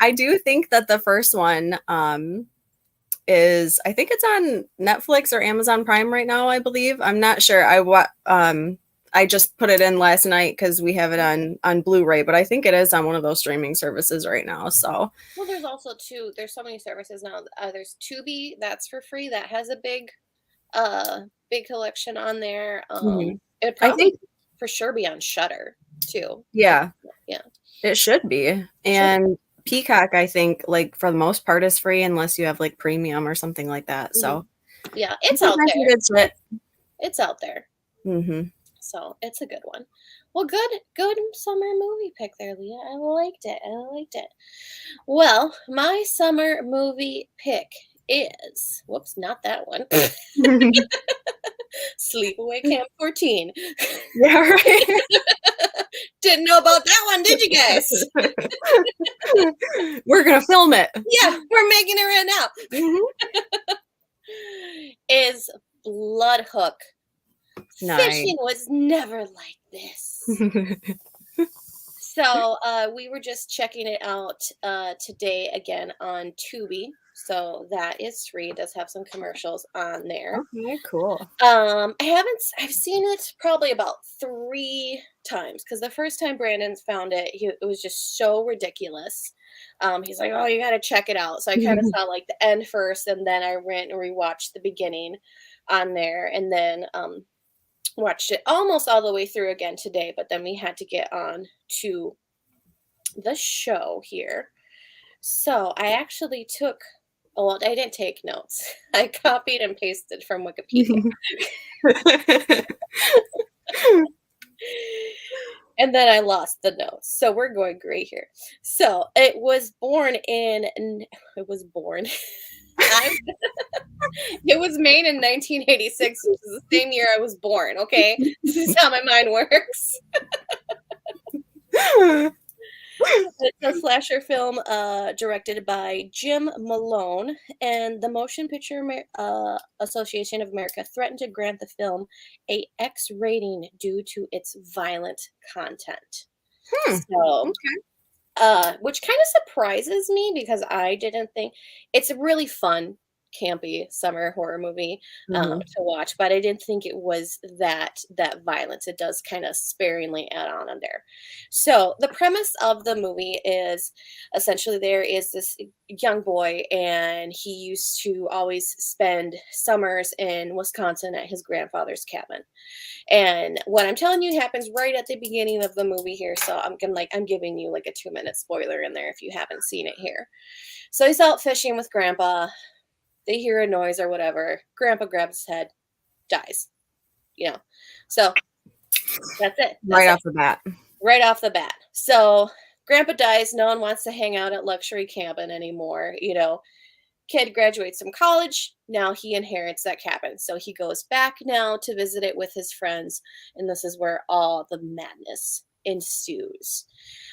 I do think that the first one is I think it's on Netflix or Amazon Prime right now, I believe. I'm not sure. I just put it in last night because we have it on Blu-ray, but I think it is on one of those streaming services right now. So well, there's also there's so many services now. There's Tubi, that's for free. That has a big collection on there. It'd I probably think for sure be on Shudder too. yeah, Yeah. it should be. And Peacock, I think, like for the most part, is free unless you have like premium or something like that. So yeah, it's out there. good shit. It's out there. Mm-hmm. So it's a good one. Well, good summer movie pick there, Leah. I liked it. Well, my summer movie pick is not that one. Sleepaway Camp 14. Yeah, right. Didn't know about that one, did you guys? We're gonna film it. Yeah, we're making it right now. Mm-hmm. Is Blood Hook. Nice. Fishing was never like this. So we were just checking it out today again on Tubi. So that is free. It does have some commercials on there. Okay, cool. I've seen it probably about 3 times because the first time Brandon found it, it was just so ridiculous. He's like, "Oh, you got to check it out." So I kind of saw like the end first, and then I went and rewatched the beginning on there, and then Watched it almost all the way through again today, but then we had to get on to the show here. So I actually took, well, I didn't take notes. I copied and pasted from Wikipedia. And then I lost the notes. So we're going great here. So it was born in, it was born. I'm, it was made in 1986, which is the same year I was born. Okay. This is how my mind works. It's a slasher film directed by Jim Malone, and the Motion Picture Association of America threatened to grant the film a X rating due to its violent content. So, Okay. which kind of surprises me because I didn't think it's a really fun, campy summer horror movie Mhm. to watch, but I didn't think it was that violence. It does kind of sparingly add on there. So the premise of the movie is essentially there is this young boy, and he used to always spend summers in Wisconsin at his grandfather's cabin. And what I'm telling you happens right at the beginning of the movie here. So I'm giving you like a 2-minute spoiler in there if you haven't seen it here. So he's out fishing with grandpa. They hear a noise or whatever. Grandpa grabs his head, dies. You know. So that's it. That's Right it. off the bat. Right off the bat. So grandpa dies. No one wants to hang out at luxury cabin anymore. Kid graduates from college. Now he inherits that cabin. So he goes back now to visit it with his friends. And this is where all the madness ensues.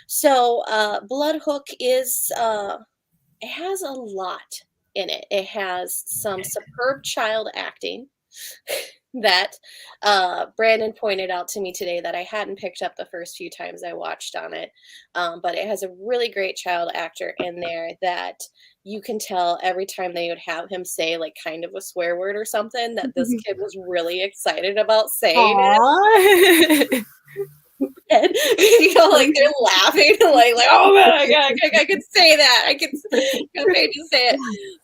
So Blood Hook is, it has a lot in it. It has some superb child acting that Brandon pointed out to me today that I hadn't picked up the first few times I watched on it. But it has a really great child actor in there that you can tell every time they would have him say like kind of a swear word or something that this kid was really excited about saying it. Aw. And, like they're laughing, like oh my god, I could say that. I could got paid to say it.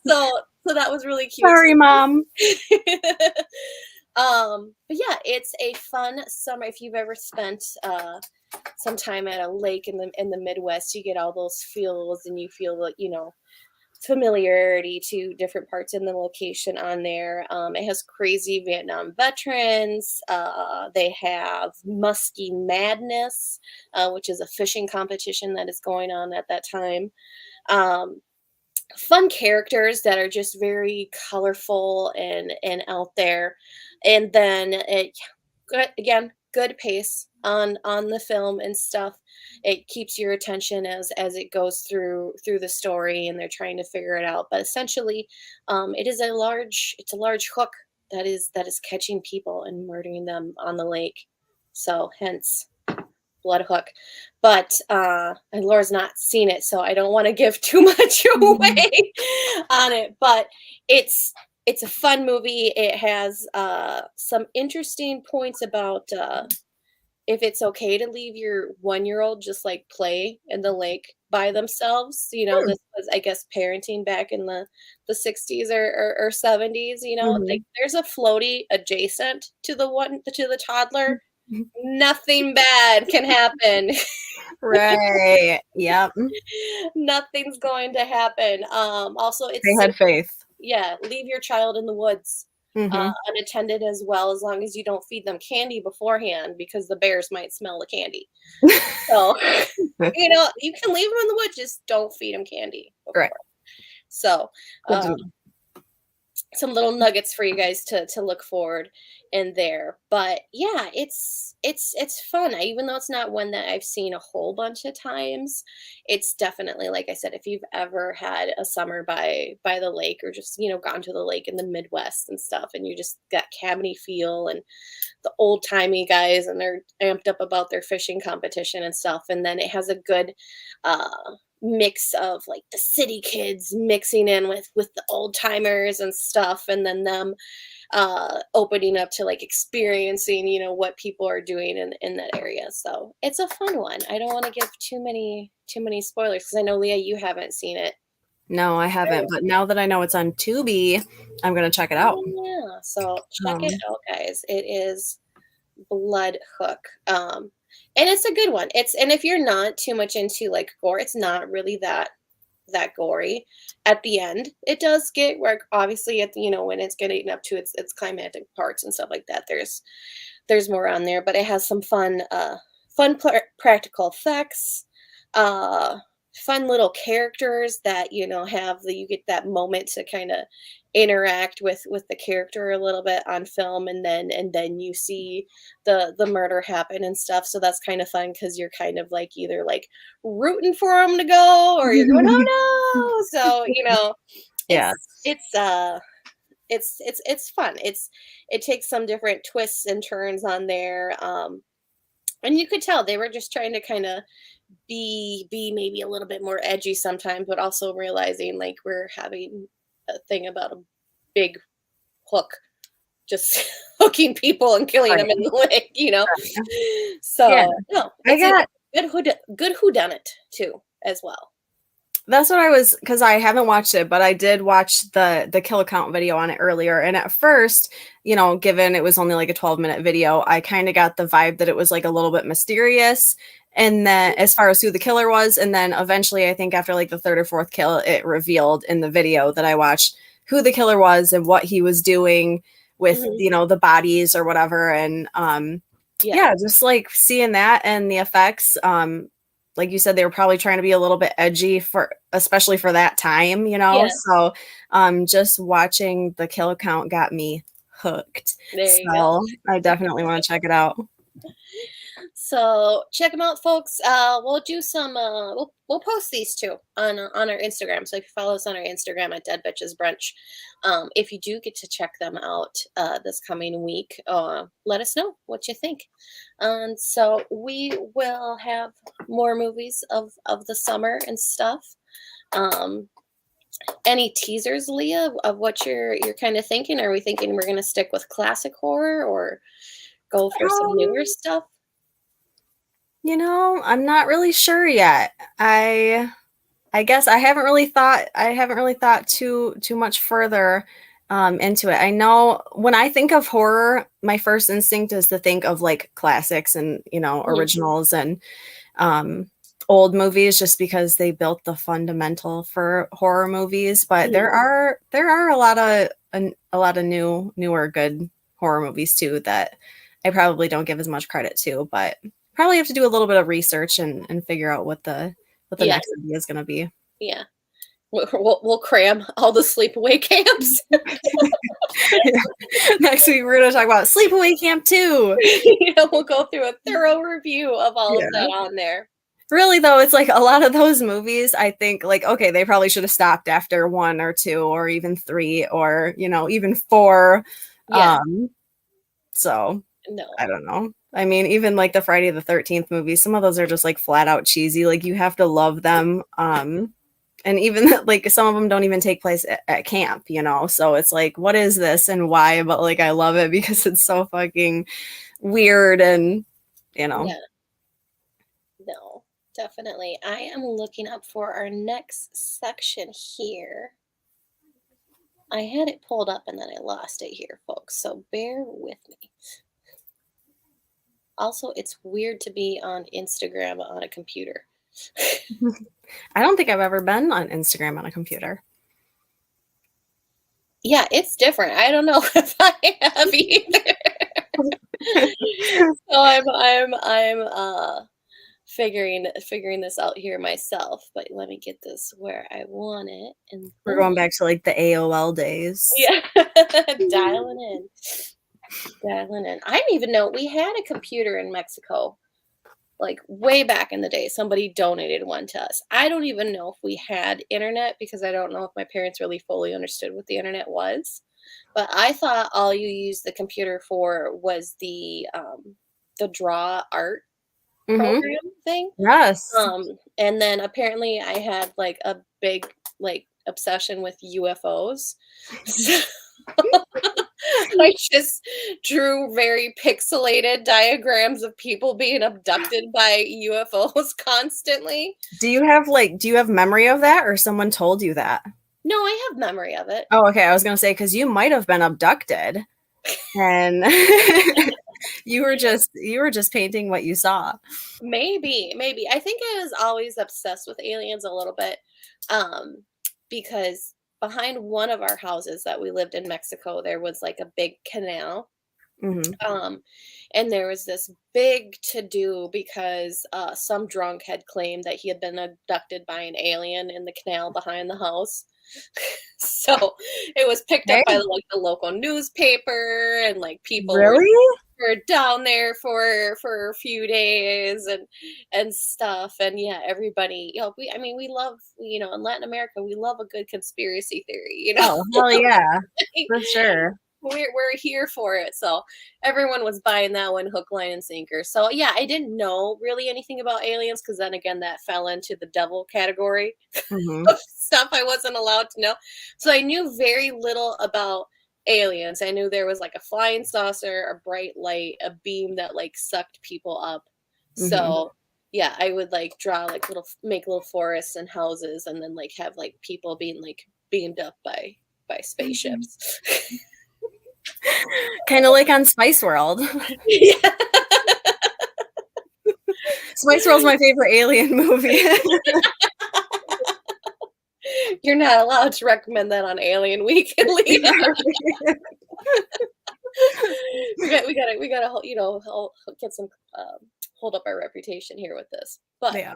So that was really cute. Sorry, Mom. But yeah, it's a fun summer. If you've ever spent some time at a lake in the Midwest, you get all those feels and you feel like, familiarity to different parts in the location on there. It has crazy Vietnam veterans. They have Muskie Madness, which is a fishing competition that is going on at that time. Um, Fun characters that are just very colorful and out there, and then again, good pace on the film and stuff. It keeps your attention as it goes through the story, and they're trying to figure it out. But essentially, it's a large hook that is catching people and murdering them on the lake. So hence Blood Hook. But and Laura's not seen it, so I don't want to give too much away on it. But it's a fun movie. It has some interesting points about if it's okay to leave your 1-year-old just like play in the lake by themselves. Hmm. This was, I guess, parenting back in the 60s or 70s. Like Mhm. there's a floaty adjacent to the toddler. Nothing bad can happen. Right. Yep. Nothing's going to happen. Also, They it's safe. had faith. Yeah, leave your child in the woods Mhm. unattended as well, as long as you don't feed them candy beforehand, because the bears might smell the candy. So, you can leave them in the woods, just don't feed them candy Right. before. So, Good to uh, know. some little nuggets for you guys to look forward in there. But yeah, it's fun. Even though it's not one that I've seen a whole bunch of times, it's definitely, like I said, if you've ever had a summer by the lake, or just gone to the lake in the Midwest and stuff, and you just got cabiny feel, and the old timey guys, and they're amped up about their fishing competition and stuff, and then it has a good uh mix of like the city kids mixing in with the old timers and stuff, and then them opening up to like experiencing what people are doing in that area. So it's a fun one. I don't want to give too many spoilers because I know, Leah, you haven't seen it. No, I haven't, but now that I know it's on Tubi, I'm gonna check it out. Yeah, so check it Um, out, guys. It is Blood Hook. And it's a good one. And if you're not too much into like gore, it's not really that gory. At the end, it does get where obviously at when it's getting up to its climactic parts and stuff like that. There's more on there, but it has some practical effects, uh, fun little characters that have you get that moment to kind of interact with the character a little bit on film, and then you see the murder happen and stuff. So that's kind of fun because you're kind of like either like rooting for them to go or you're going, oh no. So Yeah. it's fun. It takes some different twists and turns on there. And you could tell they were just trying to kind of be maybe a little bit more edgy sometimes, but also realizing like we're having a thing about a big hook just hooking people and killing them in Right. the leg. Right. Yeah. So no, I it's a got good who done it too as well. That's what I was, because I haven't watched it, but I did watch the kill count video on it earlier. And at first, given it was only like a 12-minute video, I kind of got the vibe that it was like a little bit mysterious. And then as far as who the killer was, and then eventually I think after like the third or fourth kill, it revealed in the video that I watched who the killer was and what he was doing with, Mhm. the bodies or whatever. And Yeah, yeah, just like seeing that and the effects. Like you said, they were probably trying to be a little bit edgy especially for that time. yeah, So just watching the kill count got me hooked. there you go. So I definitely want to check it out. So check them out, folks. We'll do some. We'll post these two on our Instagram. So if you follow us on our Instagram at Dead Bitches Brunch, if you do get to check them out this coming week, let us know what you think. And so we will have more movies of the summer and stuff. Um, any teasers, Leah, of what you're kind of thinking? Are we thinking we're gonna stick with classic horror or go for some newer Um, stuff? I'm not really sure yet. I guess I haven't really thought too much further into it. I know when I think of horror, my first instinct is to think of like classics and Mhm. originals and um, old movies, just because they built the fundamental for horror movies. But there Mhm. are a lot of newer good horror movies too that I probably don't give as much credit to, but probably have to do a little bit of research and figure out what the Yeah, next idea is going to be. yeah. We'll cram all the sleepaway camps. Yeah. Next week we're gonna talk about Sleepaway Camp 2. We'll go through a thorough review of all of Yeah. that on there. Really though, it's like a lot of those movies, I think like, okay, they probably should have stopped after 1 or 2 or even 3 or, even 4. Yeah, Um, so I no. don't know. I mean, even like the Friday the 13th movies, some of those are just like flat out cheesy. Like you have to love them. And even like some of them don't even take place at camp. So it's like, what is this and why? But like I love it because it's so fucking weird and you know Yeah, no. Definitely. I am looking up for our next section here. I had it pulled up and then I lost it here, folks. So bear with me. Also, it's weird to be on Instagram on a computer. I don't think I've ever been on Instagram on a computer. Yeah, it's different. I don't know if I have either. So I'm figuring this out here myself, but let me get this where I want it, and We're then going back to like the AOL days. yeah, dialing in, dialing in. I didn't even know we had a computer in Mexico, like way back in the day. Somebody donated one to us. I don't even know if we had internet because I don't know if my parents really fully understood what the internet was. But I thought all you used the computer for was the draw art Mm-hmm. program thing. Yes. And then apparently I had like a big like obsession with UFOs. So I just drew very pixelated diagrams of people being abducted by UFOs constantly. Do you have memory of that or someone told you that? No, I have memory of it. Oh, okay. I was gonna say because you might have been abducted. And You were just painting what you saw. Maybe. I think I was always obsessed with aliens a little bit, um, because behind one of our houses that we lived in Mexico, there was like a big canal. Mhm. Um, and there was this big to do because some drunk had claimed that he had been abducted by an alien in the canal behind the house. So it was picked up Okay. by like the local newspaper, and like people were Really? down there for a few days and stuff. And yeah, everybody, we, I mean, we love, in Latin America we love a good conspiracy theory, Oh, hell yeah, for sure. we're here for it. So everyone was buying that one hook, line, and sinker. So yeah, I didn't know really anything about aliens, because then again, that fell into the devil category Mhm. of stuff I wasn't allowed to know. So I knew very little about aliens. I knew there was like a flying saucer, a bright light, a beam that like sucked people up. Mhm. So yeah, I would like draw like make little forests and houses, and then like have like people being like beamed up by spaceships. Kinda like on Spice World. Yeah. Spice World's my favorite alien movie. You're not allowed to recommend that on Alien Week, Leah. We gotta get some hold up our reputation here with this. But Yeah.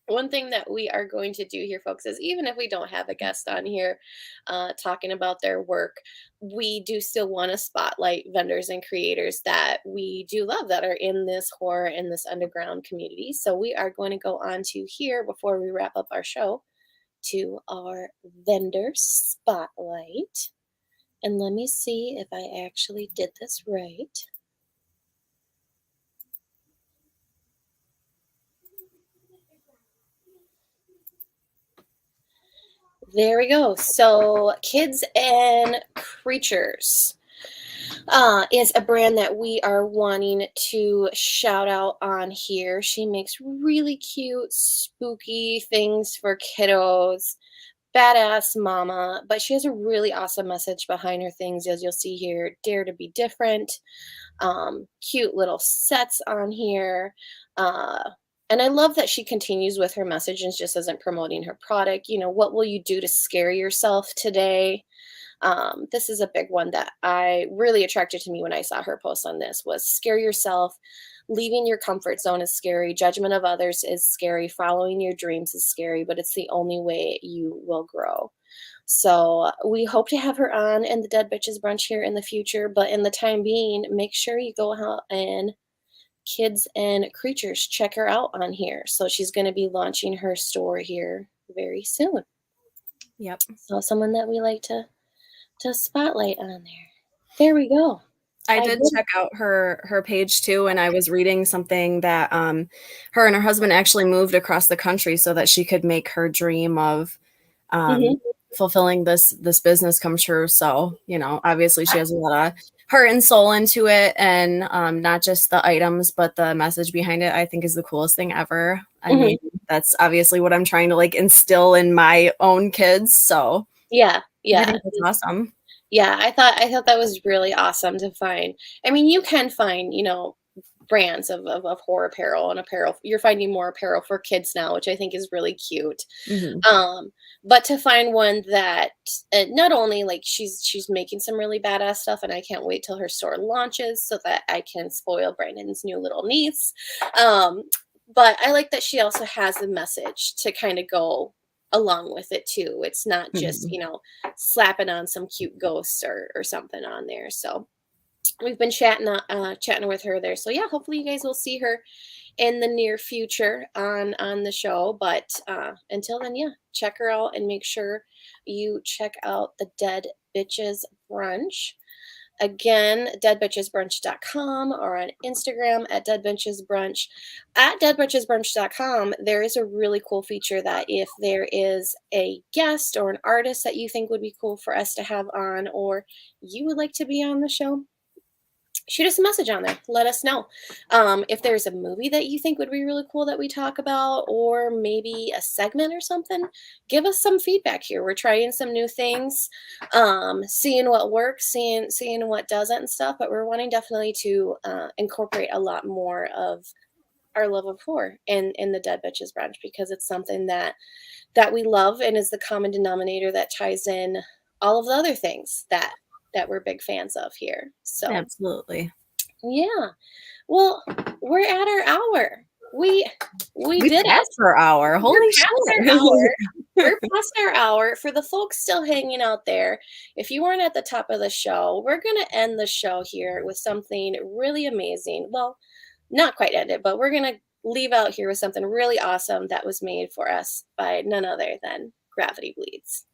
one thing that we are going to do here, folks, is even if we don't have a guest on here talking about their work, we do still want to spotlight vendors and creators that we do love that are in this horror and this underground community. So we are going to go on to here before we wrap up our show to our vendor spotlight. And let me see if I actually did this right. There we go. So, Kids and Creatures is a brand that we are wanting to shout out on here. She makes really cute, spooky things for kiddos. Badass mama, but she has a really awesome message behind her things, as you'll see here. Dare to be different. Cute little sets on here. Uh, and I love that she continues with her message and just isn't promoting her product. What will you do to scare yourself today? This is a big one that I really attracted to me when I saw her post on this was scare yourself. Leaving your comfort zone is scary. Judgment of others is scary. Following your dreams is scary, but it's the only way you will grow. So we hope to have her on in the Dead Bitches Brunch here in the future. But in the time being, make sure you go out and Kids and Creatures, check her out on here. So she's going to be launching her store here very soon. Yep. So someone that we like to spotlight on there. There we go. I I did did. check out her page too, and I was reading something that her and her husband actually moved across the country so that she could make her dream of um, Mhm. fulfilling this business come true. So, obviously she has a lot of heart and soul into it, and not just the items, but the message behind it, I think is the coolest thing ever. I Mhm. mean, that's obviously what I'm trying to like instill in my own kids. So Yeah. I Yeah. think that's awesome. Yeah. I thought that was really awesome to find. I mean, you can find, brands of horror apparel and apparel. You're finding more apparel for kids now, which I think is really cute. Hmm. Um, but to find one that not only like she's making some really badass stuff, and I can't wait till her store launches so that I can spoil Brandon's new little niece. Um, but I like that she also has a message to kind of go along with it too. It's not just Hmm. slapping on some cute ghosts or something on there. So we've been chatting with her there. So yeah, hopefully you guys will see her in the near future on the show. But until then, yeah, check her out and make sure you check out the Dead Bitches Brunch. Again, deadbitchesbrunch.com or on Instagram at deadbitchesbrunch. At deadbitchesbrunch.com, there is a really cool feature that if there is a guest or an artist that you think would be cool for us to have on, or you would like to be on the show, shoot us a message on there. Let us know. If there's a movie that you think would be really cool that we talk about, or maybe a segment or something, give us some feedback here. We're trying some new things, seeing what works, seeing what doesn't and stuff. But we're wanting definitely to incorporate a lot more of our love of horror in the Dead Bitches Brunch, because it's something that we love and is the common denominator that ties in all of the other things that we're big fans of here. So Absolutely. yeah. Well, we're at our hour. We we We did it. passed our hour. We're Holy past our shit. hour. We're past our hour. For the folks still hanging out there, if you weren't at the top of the show, we're gonna end the show here with something really amazing. Well, not quite end it, but we're gonna leave out here with something really awesome that was made for us by none other than Gravity Bleeds.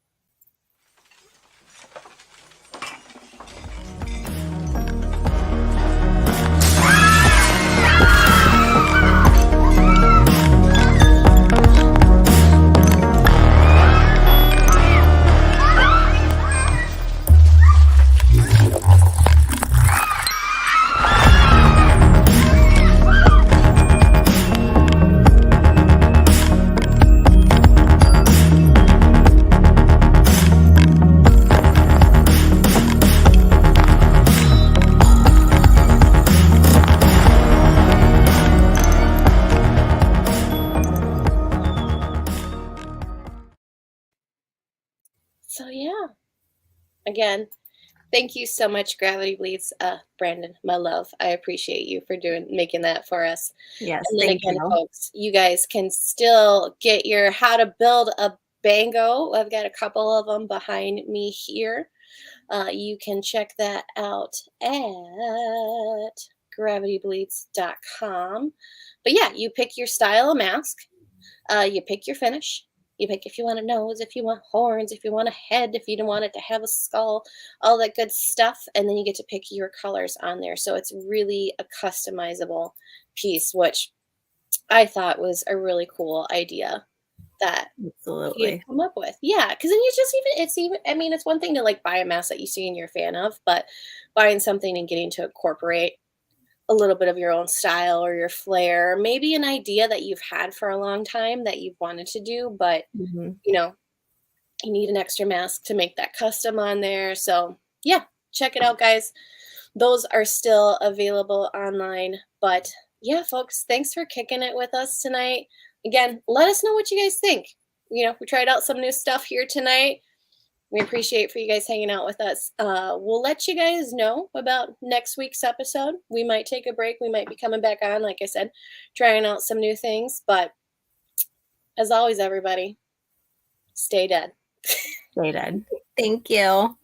So yeah, again, thank you so much, Gravity Bleeds. Brandon, my love, I appreciate you for making that for us. Yes, And then thank again, you. folks, you guys can still get your how to build a bango. I've got a couple of them behind me here. You can check that out at gravitybleeds.com. But yeah, you pick your style of mask, you pick your finish. You pick if you want a nose, if you want horns, if you want a head, if you don't want it to have a skull, all that good stuff. And then you get to pick your colors on there. So it's really a customizable piece, which I thought was a really cool idea that he had Absolutely. come up with. Yeah, because then it's even I mean, it's one thing to like buy a mask that you see and you're a fan of, but buying something and getting to incorporate a little bit of your own style or your flair, or maybe an idea that you've had for a long time that you've wanted to do, but Mhm. you know, you need an extra mask to make that custom on there. So yeah, check it out, guys. Those are still available online. But yeah, folks, thanks for kicking it with us tonight. Again, let us know what you guys think. We tried out some new stuff here tonight. We appreciate for you guys hanging out with us. We'll let you guys know about next week's episode. We might take a break. We might be coming back on, like I said, trying out some new things. But as always, everybody, stay dead. Stay dead. Thank you.